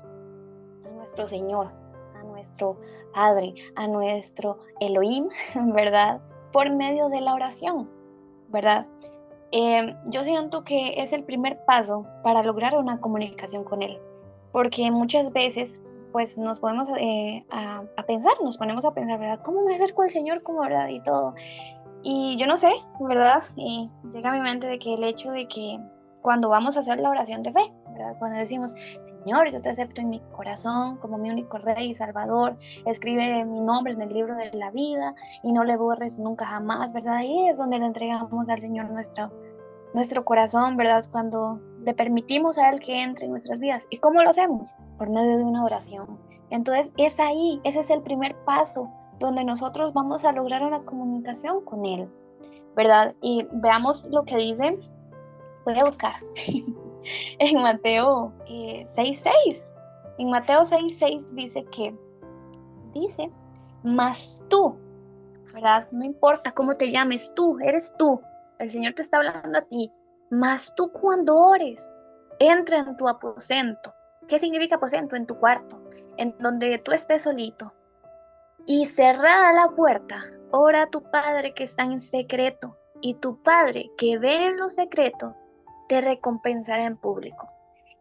a nuestro Señor, a nuestro Padre, a nuestro Elohim, ¿verdad? Por medio de la oración, ¿verdad? Yo siento que es el primer paso para lograr una comunicación con Él, porque muchas veces pues nos podemos a pensar, nos ponemos a pensar, ¿verdad? ¿Cómo me acerco al Señor? ¿Cómo, verdad? Y todo. Y yo no sé, ¿verdad? Y llega a mi mente de que el hecho de que cuando vamos a hacer la oración de fe, ¿verdad? Cuando decimos, Señor, yo te acepto en mi corazón como mi único Rey y Salvador, escribe mi nombre en el libro de la vida y no le borres nunca jamás, ¿verdad? Ahí es donde le entregamos al Señor nuestro corazón, ¿verdad? Cuando le permitimos a Él que entre en nuestras vidas. ¿Y cómo lo hacemos? Por medio de una oración. Entonces es ahí, ese es el primer paso donde nosotros vamos a lograr una comunicación con Él, ¿verdad? Y veamos lo que dice, voy a buscar, en Mateo 6:6. En Mateo 6:6 dice, mas tú, ¿verdad? No importa cómo te llames, tú, eres tú. El Señor te está hablando a ti. Mas tú cuando ores, entra en tu aposento. ¿Qué significa aposento? En tu cuarto, en donde tú estés solito. Y cerrada la puerta, ora a tu Padre que está en secreto. Y tu Padre que ve en lo secreto, te recompensará en público.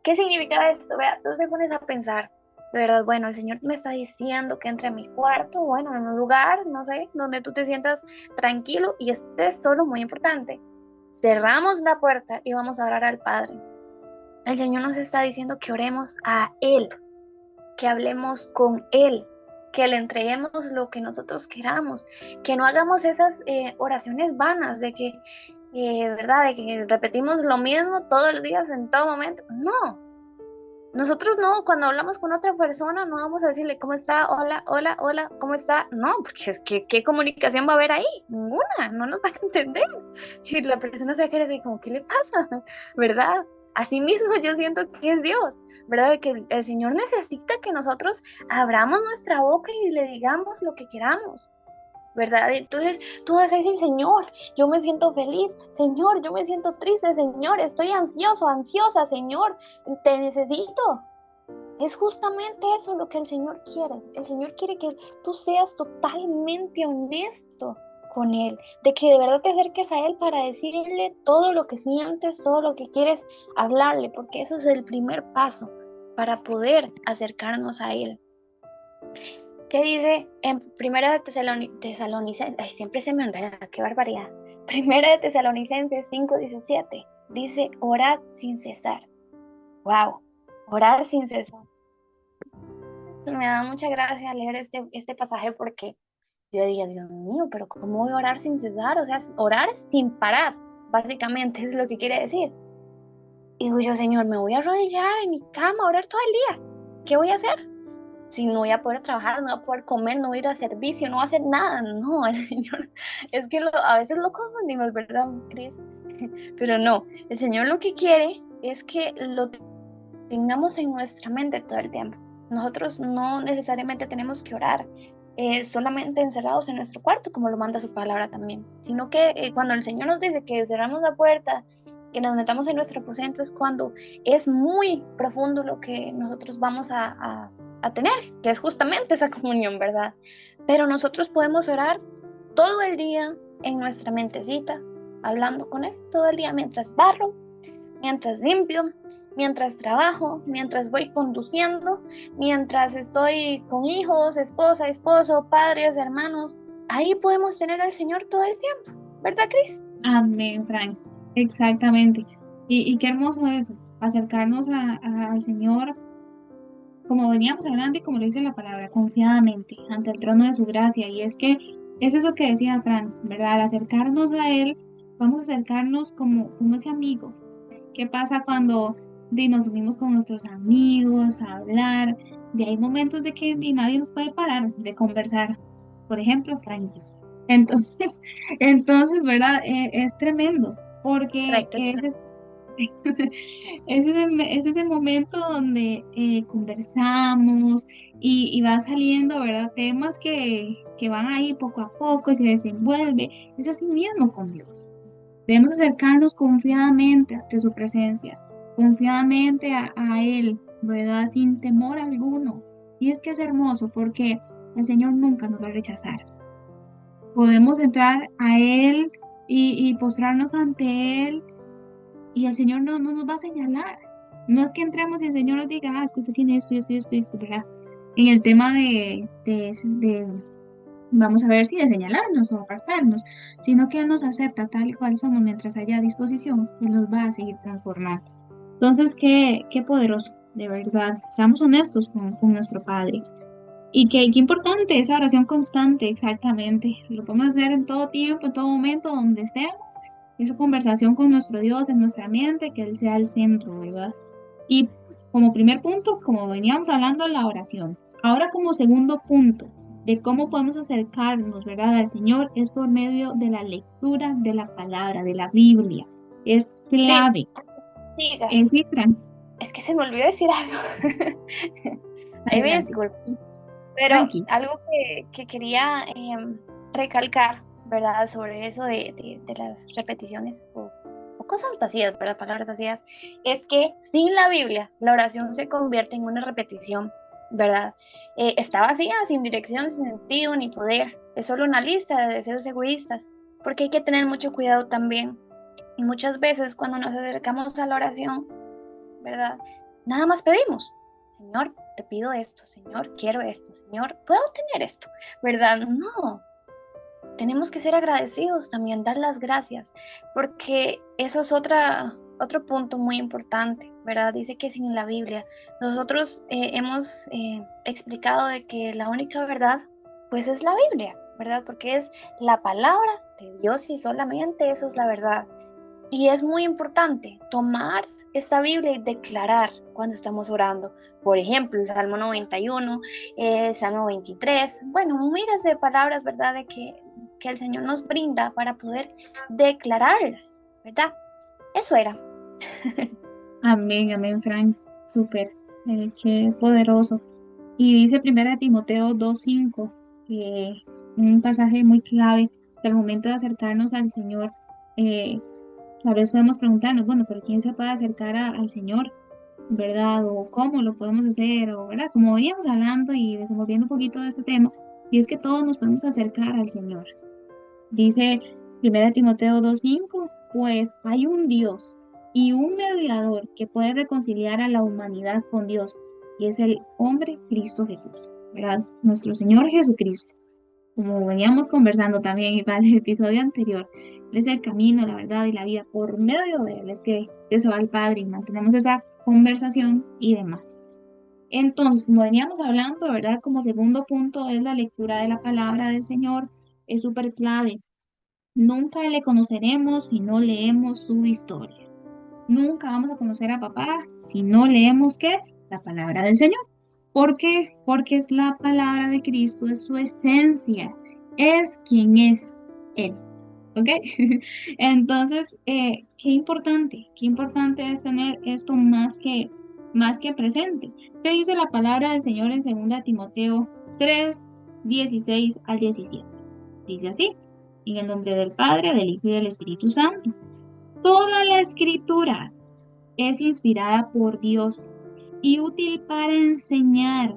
¿Qué significa esto? Vea, tú te pones a pensar, de verdad, bueno, el Señor me está diciendo que entre a mi cuarto, bueno, en un lugar, no sé, donde tú te sientas tranquilo y estés solo, muy importante. Cerramos la puerta y vamos a orar al Padre. El Señor nos está diciendo que oremos a Él, que hablemos con Él, que le entreguemos lo que nosotros queramos, que no hagamos esas oraciones vanas de que, ¿verdad? De que repetimos lo mismo todos los días, en todo momento. No, nosotros no, cuando hablamos con otra persona, no vamos a decirle cómo está, hola, hola, hola, ¿cómo está? No, porque es que, ¿qué comunicación va a haber ahí? Ninguna, no nos van a entender. Y la persona se va a quedar así como, ¿qué le pasa? ¿Verdad? Así mismo yo siento que es Dios, ¿verdad? De que el Señor necesita que nosotros abramos nuestra boca y le digamos lo que queramos. ¿Verdad? Entonces tú vas a decir, Señor, yo me siento feliz, Señor, yo me siento triste, Señor, estoy ansioso, ansiosa, Señor, te necesito. Es justamente eso lo que el Señor quiere. El Señor quiere que tú seas totalmente honesto con Él, de que de verdad te acerques a Él para decirle todo lo que sientes, todo lo que quieres hablarle, porque ese es el primer paso para poder acercarnos a Él. ¿Qué dice en Primera de Tesalonicenses? Ay, siempre se me enreda, qué barbaridad. Primera de Tesalonicenses 5:17 dice, orad sin cesar. Wow, orar sin cesar. Me da mucha gracia leer este pasaje porque yo diría, Dios mío, pero ¿cómo voy a orar sin cesar? O sea, orar sin parar, básicamente es lo que quiere decir. Y digo yo, Señor, me voy a arrodillar en mi cama a orar todo el día. ¿Qué voy a hacer? Si no voy a poder trabajar, no voy a poder comer, no voy a ir a servicio, no voy a hacer nada. No, el Señor, es que a veces lo confundimos, ¿verdad, Cris? Pero no, el Señor lo que quiere es que lo tengamos en nuestra mente todo el tiempo. Nosotros no necesariamente tenemos que orar solamente encerrados en nuestro cuarto, como lo manda su palabra también, sino que cuando el Señor nos dice que cerramos la puerta, que nos metamos en nuestro aposento, es cuando es muy profundo lo que nosotros vamos a tener, que es justamente esa comunión, ¿verdad? Pero nosotros podemos orar todo el día en nuestra mentecita, hablando con Él todo el día, mientras barro, mientras limpio, mientras trabajo, mientras voy conduciendo, mientras estoy con hijos, esposa, esposo, padres, hermanos. Ahí podemos tener al Señor todo el tiempo, ¿verdad, Cris? Amén, Frank. Exactamente. Y qué hermoso eso, acercarnos al Señor, como veníamos hablando y como lo dice la palabra, confiadamente, ante el trono de su gracia. Y es que es eso que decía Frank, ¿verdad? Al acercarnos a Él, vamos a acercarnos como ese amigo. ¿Qué pasa cuando nos unimos con nuestros amigos a hablar? Hay momentos de que nadie nos puede parar de conversar. Por ejemplo, Frank y yo. Entonces, ¿verdad? Es tremendo, porque Correcto. es ese momento donde conversamos y va saliendo, ¿verdad? Temas que van ahí poco a poco y se desenvuelve. Es así mismo con Dios. Debemos acercarnos confiadamente ante su presencia, confiadamente a Él, ¿verdad? Sin temor alguno. Y es que es hermoso porque el Señor nunca nos va a rechazar. Podemos entrar a Él y postrarnos ante Él y el Señor no nos va a señalar. No es que entremos y el Señor nos diga, es que usted tiene esto y esto y esto y esto, ¿verdad? En el tema vamos a ver si de señalarnos o apartarnos, sino que Él nos acepta tal y cual somos mientras haya disposición, Él nos va a seguir transformando. Entonces, qué poderoso, de verdad. Seamos honestos con nuestro Padre. Y qué importante esa oración constante, exactamente. Lo podemos hacer en todo tiempo, en todo momento, donde estemos. Esa conversación con nuestro Dios en nuestra mente, que Él sea el centro, ¿verdad? Y como primer punto, como veníamos hablando, la oración. Ahora como segundo punto de cómo podemos acercarnos, ¿verdad?, al Señor es por medio de la lectura de la palabra, de la Biblia. Es Sí, clave. sigas. Sí, Fran, Es que se me olvidó decir algo. Ahí me adelante. disculpo. Pero Tranqui. algo que quería recalcar, ¿verdad? Sobre eso de las repeticiones o cosas vacías, ¿verdad? Palabras vacías, es que sin la Biblia la oración se convierte en una repetición, ¿verdad? Está vacía, sin dirección, sin sentido ni poder. Es solo una lista de deseos egoístas, porque hay que tener mucho cuidado también. Y muchas veces cuando nos acercamos a la oración, ¿verdad? Nada más pedimos, Señor, te pido esto, Señor, quiero esto, Señor, puedo tener esto, ¿verdad? No, tenemos que ser agradecidos también, dar las gracias, porque eso es otro punto muy importante, ¿verdad? Dice que sin la Biblia, nosotros hemos explicado de que la única verdad, pues es la Biblia, ¿verdad? Porque es la palabra de Dios y solamente eso es la verdad. Y es muy importante tomar esta Biblia y declarar cuando estamos orando. Por ejemplo, el Salmo 91, el Salmo 23. Bueno, miles de palabras, ¿verdad? De que el Señor nos brinda para poder declararlas, ¿verdad? Eso era. Amén, amén, Fran. Súper. Qué poderoso. Y dice Primera Timoteo 2:5, un pasaje muy clave del momento de acercarnos al Señor. Tal vez podemos preguntarnos, bueno, pero ¿quién se puede acercar al Señor? ¿verdad? O cómo lo podemos hacer, o, ¿verdad? Como veníamos hablando y desenvolviendo un poquito de este tema, y es que todos nos podemos acercar al Señor. Dice 1 Timoteo 2:5, pues hay un Dios y un mediador que puede reconciliar a la humanidad con Dios, y es el hombre Cristo Jesús, ¿verdad? Nuestro Señor Jesucristo. Como veníamos conversando también igual en el episodio anterior, Él es el camino, la verdad y la vida. Por medio de Él es que se va al Padre y mantenemos esa conversación y demás. Entonces, como veníamos hablando, ¿verdad? Como segundo punto es la lectura de la palabra del Señor. Es súper clave. Nunca le conoceremos si no leemos su historia. Nunca vamos a conocer a papá si no leemos ¿qué? La palabra del Señor. ¿Por qué? Porque es la palabra de Cristo, es su esencia, es quien es Él. ¿Ok? Entonces, qué importante es tener esto más que presente. ¿Qué dice la palabra del Señor en 2 Timoteo 3:16 al 17? Dice así, en el nombre del Padre, del Hijo y del Espíritu Santo. Toda la escritura es inspirada por Dios y útil para enseñar.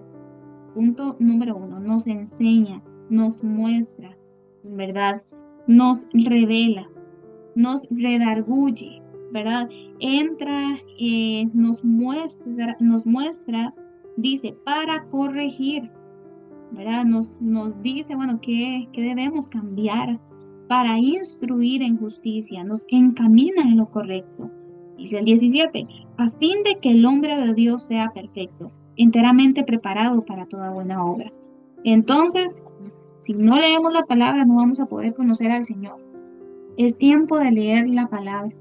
Punto número 1, nos enseña, nos muestra, ¿verdad? Nos revela, nos redarguye, ¿verdad? Entra, nos muestra, dice, para corregir, ¿verdad? Nos dice, bueno, qué debemos cambiar para instruir en justicia, nos encamina en lo correcto. Dice el 17, a fin de que el hombre de Dios sea perfecto, enteramente preparado para toda buena obra. Entonces, si no leemos la palabra, no vamos a poder conocer al Señor. Es tiempo de leer la palabra.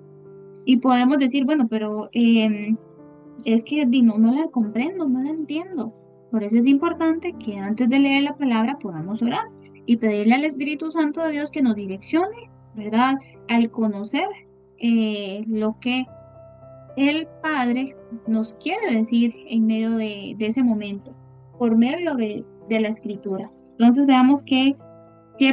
Y podemos decir, bueno, pero es que no la comprendo, no la entiendo. Por eso es importante que antes de leer la palabra podamos orar y pedirle al Espíritu Santo de Dios que nos direccione, ¿verdad? Al conocer lo que el Padre nos quiere decir en medio de ese momento, por medio de la Escritura. Entonces veamos qué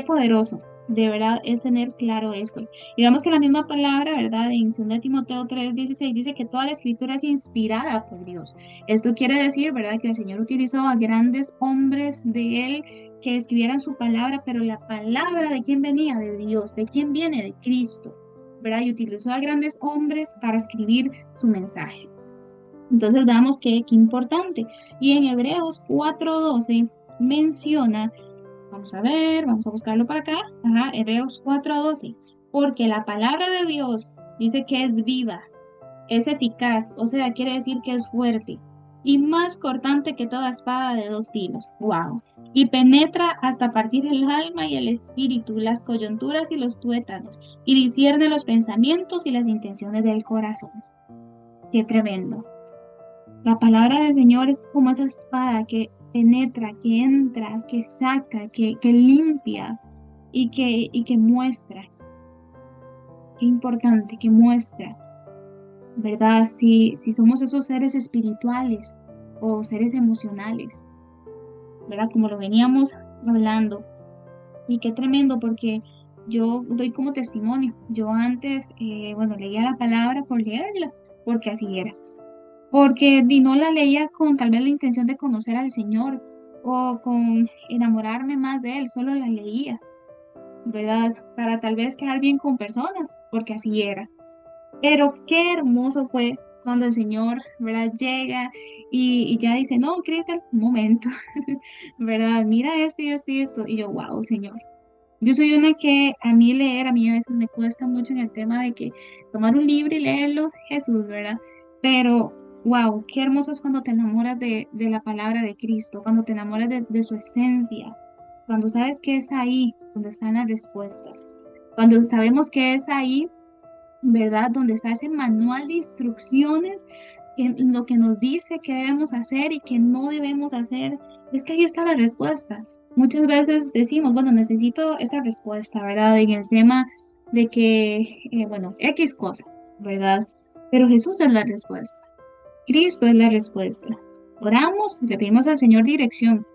poderoso, de verdad, es tener claro esto. Digamos que la misma palabra, ¿verdad? En 2 Timoteo 3:16 dice que toda la escritura es inspirada por Dios. Esto quiere decir, ¿verdad? Que el Señor utilizó a grandes hombres de Él que escribieran su palabra, pero la palabra de quién venía, de Dios, de quién viene, de Cristo, ¿verdad? Y utilizó a grandes hombres para escribir su mensaje. Entonces, veamos qué importante. Y en Hebreos 4:12 menciona. Vamos a ver, vamos a buscarlo para acá. Ajá, Hebreos 4:12. Porque la palabra de Dios dice que es viva, es eficaz, o sea, quiere decir que es fuerte y más cortante que toda espada de 2 filos. Wow. Y penetra hasta partir el alma y el espíritu, las coyunturas y los tuétanos, y discierne los pensamientos y las intenciones del corazón. Qué tremendo. La palabra del Señor es como esa espada que penetra, que entra, que saca, que limpia y que muestra. Qué importante, que muestra, ¿verdad? Si somos esos seres espirituales o seres emocionales, ¿verdad? Como lo veníamos hablando. Y qué tremendo porque yo doy como testimonio. Yo antes, bueno, leía la palabra por leerla, porque así era. Porque no la leía con tal vez la intención de conocer al Señor o con enamorarme más de Él, solo la leía, ¿verdad? Para tal vez quedar bien con personas, porque así era. Pero qué hermoso fue cuando el Señor, ¿verdad? Llega y ya dice, no, Cristian, un momento, ¿verdad? Mira esto y esto y esto. Y yo, wow, Señor. Yo soy una que a mí leer, a mí a veces me cuesta mucho en el tema de que tomar un libro y leerlo, Jesús, ¿verdad? Pero, wow, qué hermoso es cuando te enamoras de la palabra de Cristo, cuando te enamoras de su esencia, cuando sabes que es ahí donde están las respuestas, cuando sabemos que es ahí, ¿verdad? Donde está ese manual de instrucciones, en lo que nos dice que debemos hacer y que no debemos hacer, es que ahí está la respuesta. Muchas veces decimos, bueno, necesito esta respuesta, ¿verdad? En el tema de que, bueno, X cosa, ¿verdad? Pero Jesús es la respuesta. Cristo es la respuesta. Oramos, le pedimos al Señor dirección,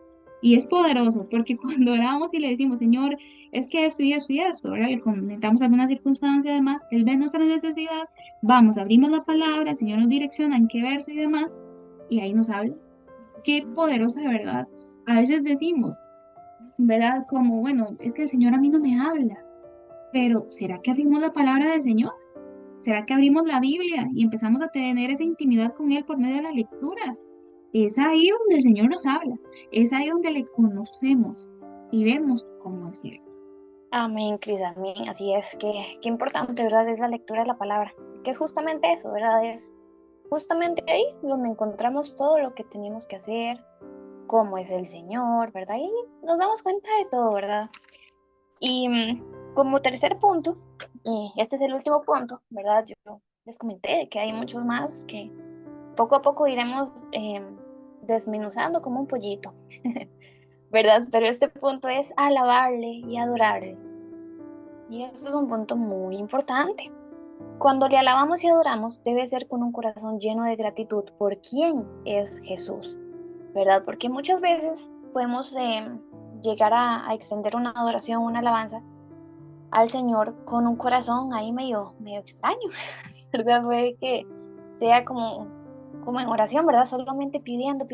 Y es poderoso, porque cuando oramos y le decimos, Señor, es que esto y esto, ¿verdad? Le comentamos alguna circunstancia, además, Él ve nuestra necesidad, vamos, abrimos la palabra, el Señor nos direcciona en qué verso y demás, y ahí nos habla. Qué poderoso de verdad. A veces decimos, ¿verdad? Como, bueno, es que el Señor a mí no me habla, pero ¿será que abrimos la palabra del Señor? ¿Será que abrimos la Biblia y empezamos a tener esa intimidad con Él por medio de la lectura? Es ahí donde el Señor nos habla, es ahí donde le conocemos y vemos cómo es Él. Amén, Cris, amén. Así es, qué importante, ¿verdad? Es la lectura de la palabra, que es justamente eso, ¿verdad? Es justamente ahí donde encontramos todo lo que tenemos que hacer, cómo es el Señor, ¿verdad? Y nos damos cuenta de todo, ¿verdad? Y como tercer punto, y este es el último punto, ¿verdad? Yo les comenté de que hay muchos más que poco a poco iremos desmenuzando como un pollito, ¿verdad? Pero este punto es alabarle y adorarle. Y esto es un punto muy importante. Cuando le alabamos y adoramos, debe ser con un corazón lleno de gratitud por quién es Jesús, ¿verdad? Porque muchas veces podemos llegar a extender una adoración, una alabanza al Señor con un corazón ahí medio extraño, ¿verdad? Puede que sea como en oración, ¿verdad? Solamente pidiendo,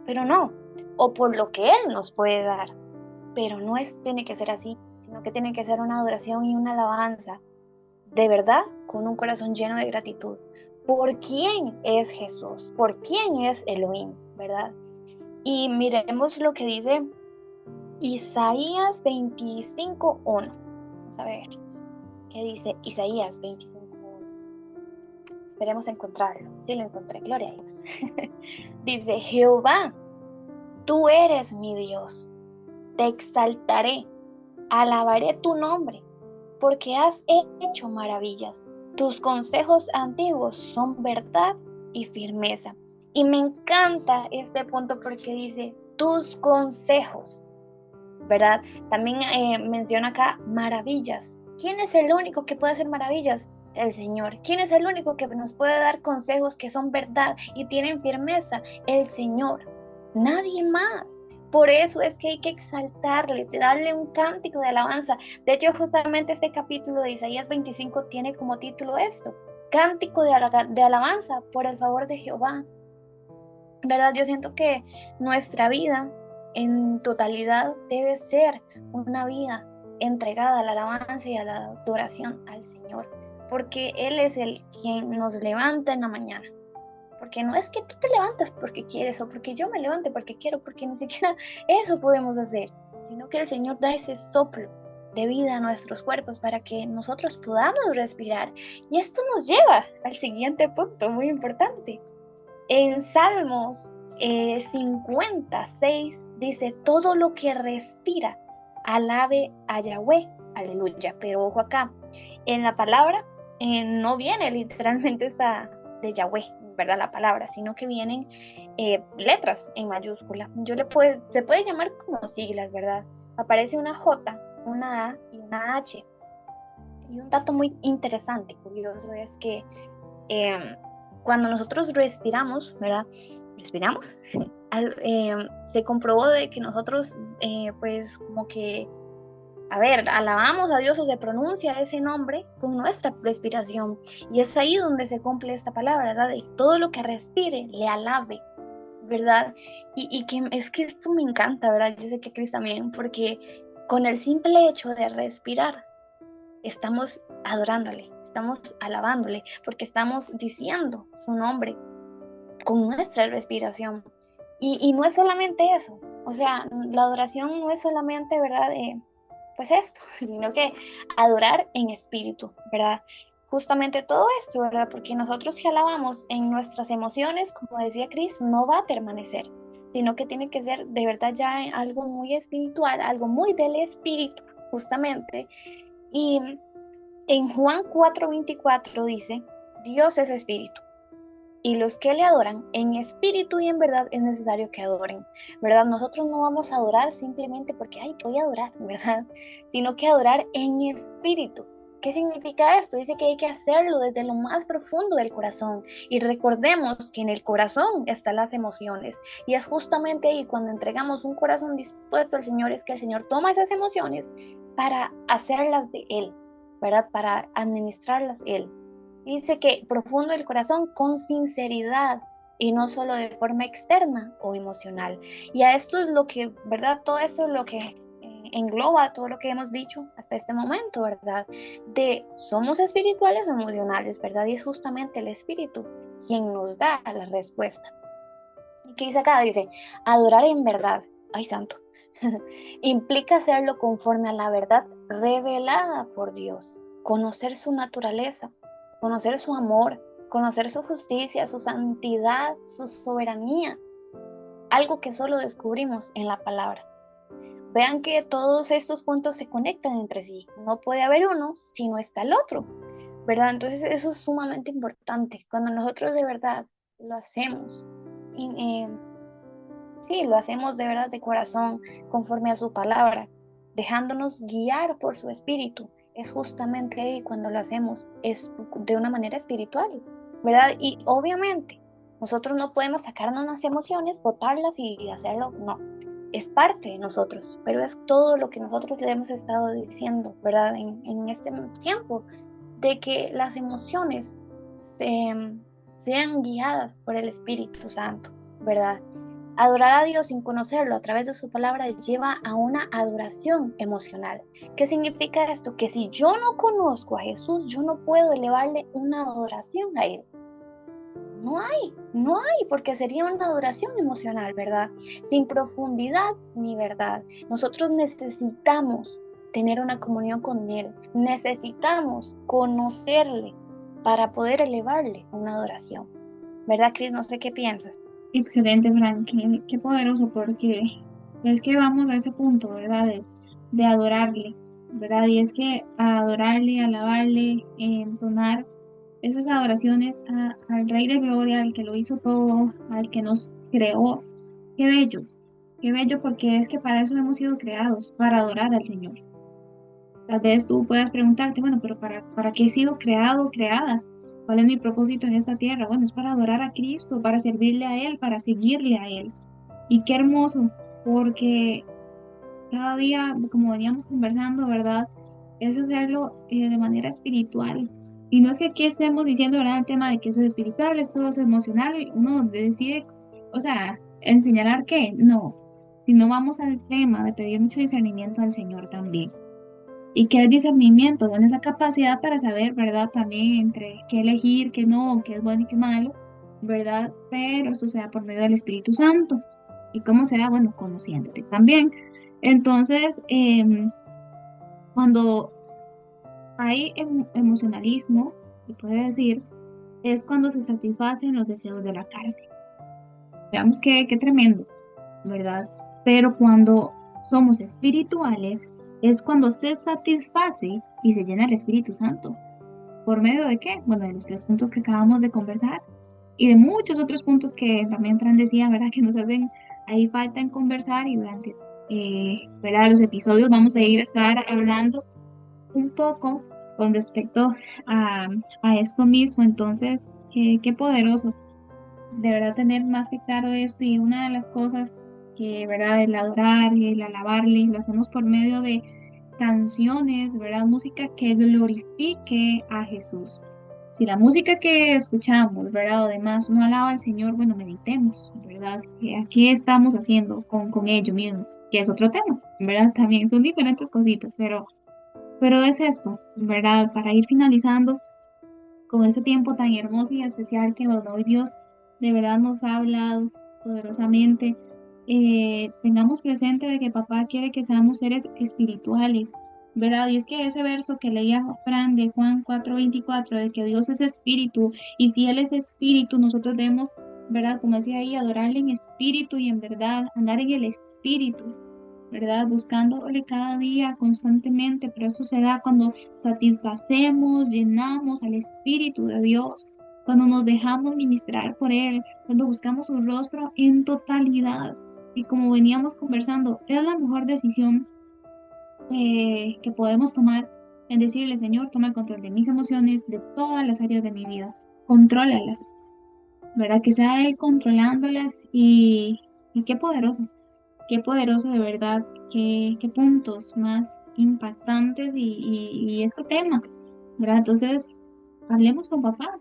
pero no, o por lo que Él nos puede dar, pero no tiene que ser así, sino que tiene que ser una adoración y una alabanza de verdad con un corazón lleno de gratitud. ¿Por quién es Jesús? ¿Por quién es Elohim? ¿Verdad? Y miremos lo que dice Isaías 25:1. Vamos a ver qué dice Isaías 25:1. Esperemos encontrarlo. Sí, lo encontré. Gloria a Dios. Dice, Jehová, tú eres mi Dios. Te exaltaré, alabaré tu nombre, porque has hecho maravillas. Tus consejos antiguos son verdad y firmeza. Y me encanta este punto porque dice, tus consejos, ¿verdad? También menciona acá maravillas. ¿Quién es el único que puede hacer maravillas? El Señor. ¿Quién es el único que nos puede dar consejos que son verdad y tienen firmeza? El Señor. Nadie más. Por eso es que hay que exaltarle, darle un cántico de alabanza. De hecho, justamente este capítulo de Isaías 25 tiene como título esto, cántico de alabanza por el favor de Jehová. ¿Verdad? Yo siento que nuestra vida en totalidad debe ser una vida entregada a la alabanza y a la adoración al Señor, porque Él es el quien nos levanta en la mañana. Porque no es que tú te levantas porque quieres o porque yo me levante porque quiero, porque ni siquiera eso podemos hacer, sino que el Señor da ese soplo de vida a nuestros cuerpos para que nosotros podamos respirar. Y esto nos lleva al siguiente punto muy importante. En Salmos 56 dice, todo lo que respira, alabe a Yahweh, aleluya. Pero ojo acá, en la palabra no viene literalmente esta de Yahweh, ¿verdad? La palabra, sino que vienen letras en mayúscula. Se puede llamar como siglas, ¿verdad? Aparece una J, una A y una H. Y un dato muy interesante, curioso, es que eh, cuando nosotros respiramos, ¿verdad? Respiramos, se comprobó de que nosotros, pues como que, a ver, alabamos a Dios o se pronuncia ese nombre con nuestra respiración. Y es ahí donde se cumple esta palabra, ¿verdad? De todo lo que respire, le alabe, ¿verdad? Y que es que esto me encanta, ¿verdad? Yo sé que Cris también, porque con el simple hecho de respirar, estamos adorándole, estamos alabándole, porque estamos diciendo su nombre con nuestra respiración. Y no es solamente eso, o sea, la adoración no es solamente, ¿verdad? Pues esto, sino que adorar en espíritu, ¿verdad? Justamente todo esto, ¿verdad? Porque nosotros si alabamos en nuestras emociones, como decía Cris, no va a permanecer, sino que tiene que ser de verdad ya algo muy espiritual, algo muy del espíritu, justamente. Y en Juan 4:24 dice, Dios es espíritu y los que le adoran en espíritu y en verdad es necesario que adoren, ¿verdad? Nosotros no vamos a adorar simplemente porque, ay, voy a adorar, ¿verdad? Sino que adorar en espíritu. ¿Qué significa esto? Dice que hay que hacerlo desde lo más profundo del corazón. Y recordemos que en el corazón están las emociones. Y es justamente ahí cuando entregamos un corazón dispuesto al Señor, es que el Señor toma esas emociones para hacerlas de Él, ¿verdad? Para administrarlas Él. Dice que profundo del corazón con sinceridad y no solo de forma externa o emocional. Y a esto es lo que, ¿verdad? Todo esto es lo que engloba todo lo que hemos dicho hasta este momento, ¿verdad? De somos espirituales o emocionales, ¿verdad? Y es justamente el espíritu quien nos da la respuesta. ¿Y qué dice acá? Dice, adorar en verdad. Ay, santo. Implica hacerlo conforme a la verdad revelada por Dios, conocer su naturaleza, conocer su amor, conocer su justicia, su santidad, su soberanía, algo que solo descubrimos en la palabra. Vean que todos estos puntos se conectan entre sí. No puede haber uno si no está el otro, ¿verdad? Entonces eso es sumamente importante. Cuando nosotros de verdad lo hacemos, y, sí, lo hacemos de verdad de corazón, conforme a su palabra, dejándonos guiar por su espíritu, es justamente ahí cuando lo hacemos, es de una manera espiritual, ¿verdad? Y obviamente, nosotros no podemos sacarnos las emociones, botarlas y hacerlo, no, es parte de nosotros, pero es todo lo que nosotros le hemos estado diciendo, ¿verdad? En este tiempo, de que las emociones sean guiadas por el Espíritu Santo, ¿verdad? Adorar a Dios sin conocerlo a través de su palabra lleva a una adoración emocional. ¿Qué significa esto? Que si yo no conozco a Jesús, yo no puedo elevarle una adoración a Él. No hay, porque sería una adoración emocional, ¿verdad? Sin profundidad ni verdad. Nosotros necesitamos tener una comunión con Él, necesitamos conocerle para poder elevarle una adoración. ¿Verdad, Cris? No sé qué piensas. Excelente, Frank, qué poderoso, porque es que vamos a ese punto, ¿verdad? De adorarle, ¿verdad? Y es que adorarle, alabarle, entonar esas adoraciones al Rey de Gloria, al que lo hizo todo, al que nos creó. Qué bello, porque es que para eso hemos sido creados, para adorar al Señor. Tal vez tú puedas preguntarte, bueno, pero ¿para qué he sido creado o creada? ¿Cuál es mi propósito en esta tierra? Bueno, es para adorar a Cristo, para servirle a Él, para seguirle a Él. Y qué hermoso, porque cada día, como veníamos conversando, ¿verdad? Es hacerlo de manera espiritual. Y no es que aquí estemos diciendo, ¿verdad? El tema de que eso es espiritual, eso es emocional, uno decide, o sea, en señalar que no, sino vamos al tema de pedir mucho discernimiento al Señor también. ¿Y qué es discernimiento? Bueno, esa capacidad para saber, ¿verdad? También entre qué elegir, qué no, qué es bueno y qué malo, ¿verdad? Pero eso se da por medio del Espíritu Santo. ¿Y cómo se da? Bueno, conociéndote también. Entonces, cuando hay emocionalismo, se puede decir, es cuando se satisfacen los deseos de la carne. Veamos qué tremendo, ¿verdad? Pero cuando somos espirituales, es cuando se satisface y se llena el Espíritu Santo. ¿Por medio de qué? Bueno, de los tres puntos que acabamos de conversar y de muchos otros puntos que también Fran decía, ¿verdad? Que nos hacen ahí falta en conversar y durante, ¿verdad? Los episodios vamos a ir a estar hablando un poco con respecto a, a esto mismo. Entonces, qué poderoso, de verdad, tener más que claro esto. Y una de las cosas que, ¿verdad? El adorar y el alabarle, lo hacemos por medio de canciones, ¿verdad? Música que glorifique a Jesús. Si la música que escuchamos, ¿verdad? O demás no alaba al Señor, bueno, meditemos, ¿verdad? Que aquí estamos haciendo con ello mismo, que es otro tema, ¿verdad? También son diferentes cositas, pero es esto, ¿verdad? Para ir finalizando con ese tiempo tan hermoso y especial que hoy Dios de verdad nos ha hablado poderosamente. Tengamos presente de que papá quiere que seamos seres espirituales, ¿verdad? Y es que ese verso que leía Fran de Juan 4:24, de que Dios es espíritu, y si Él es espíritu, nosotros debemos, ¿verdad? Como decía ahí, adorarle en espíritu y en verdad, andar en el espíritu, ¿verdad? Buscándole cada día constantemente, pero eso se da cuando satisfacemos, llenamos al Espíritu de Dios, cuando nos dejamos ministrar por Él, cuando buscamos su rostro en totalidad. Y como veníamos conversando, es la mejor decisión que podemos tomar, en decirle, Señor, toma el control de mis emociones, de todas las áreas de mi vida, contrólalas, ¿verdad? Que sea Él controlándolas y qué poderoso de verdad, qué puntos más impactantes y este tema, ¿verdad? Entonces, hablemos con papá.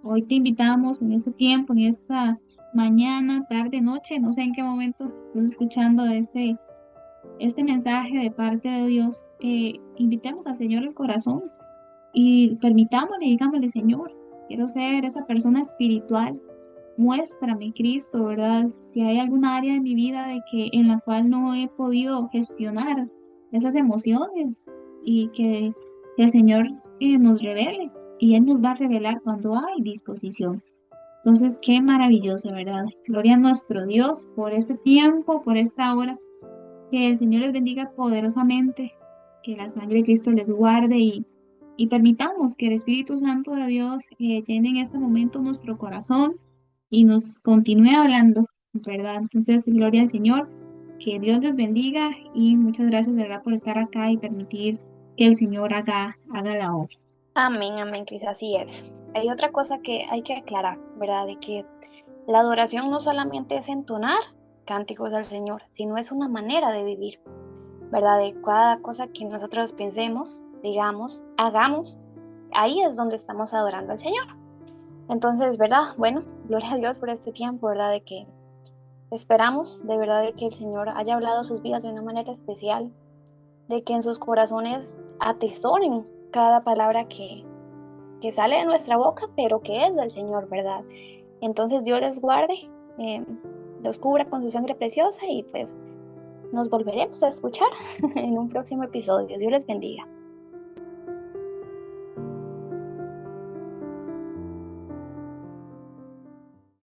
Hoy te invitamos en este tiempo, en esta mañana, tarde, noche, no sé en qué momento estás escuchando este mensaje de parte de Dios. Invitemos al Señor al corazón y permitámosle, digámosle, Señor, quiero ser esa persona espiritual. Muéstrame, Cristo, ¿verdad? Si hay alguna área de mi vida en la cual no he podido gestionar esas emociones y que el Señor nos revele y Él nos va a revelar cuando hay disposición. Entonces, qué maravilloso, ¿verdad? Gloria a nuestro Dios por este tiempo, por esta hora. Que el Señor les bendiga poderosamente, que la sangre de Cristo les guarde y permitamos que el Espíritu Santo de Dios llene en este momento nuestro corazón y nos continúe hablando, ¿verdad? Entonces, gloria al Señor, que Dios les bendiga y muchas gracias, de verdad, por estar acá y permitir que el Señor haga la obra. Amén, amén, Cris, así es. Hay otra cosa que hay que aclarar, ¿verdad? De que la adoración no solamente es entonar cánticos al Señor, sino es una manera de vivir, ¿verdad? De cada cosa que nosotros pensemos, digamos, hagamos, ahí es donde estamos adorando al Señor. Entonces, ¿verdad? Bueno, gloria a Dios por este tiempo, ¿verdad? De que esperamos de verdad de que el Señor haya hablado a sus vidas de una manera especial, de que en sus corazones atesoren cada palabra que sale de nuestra boca, pero que es del Señor, ¿verdad? Entonces Dios les guarde, eh, los cubra con su sangre preciosa y pues nos volveremos a escuchar en un próximo episodio. Dios les bendiga.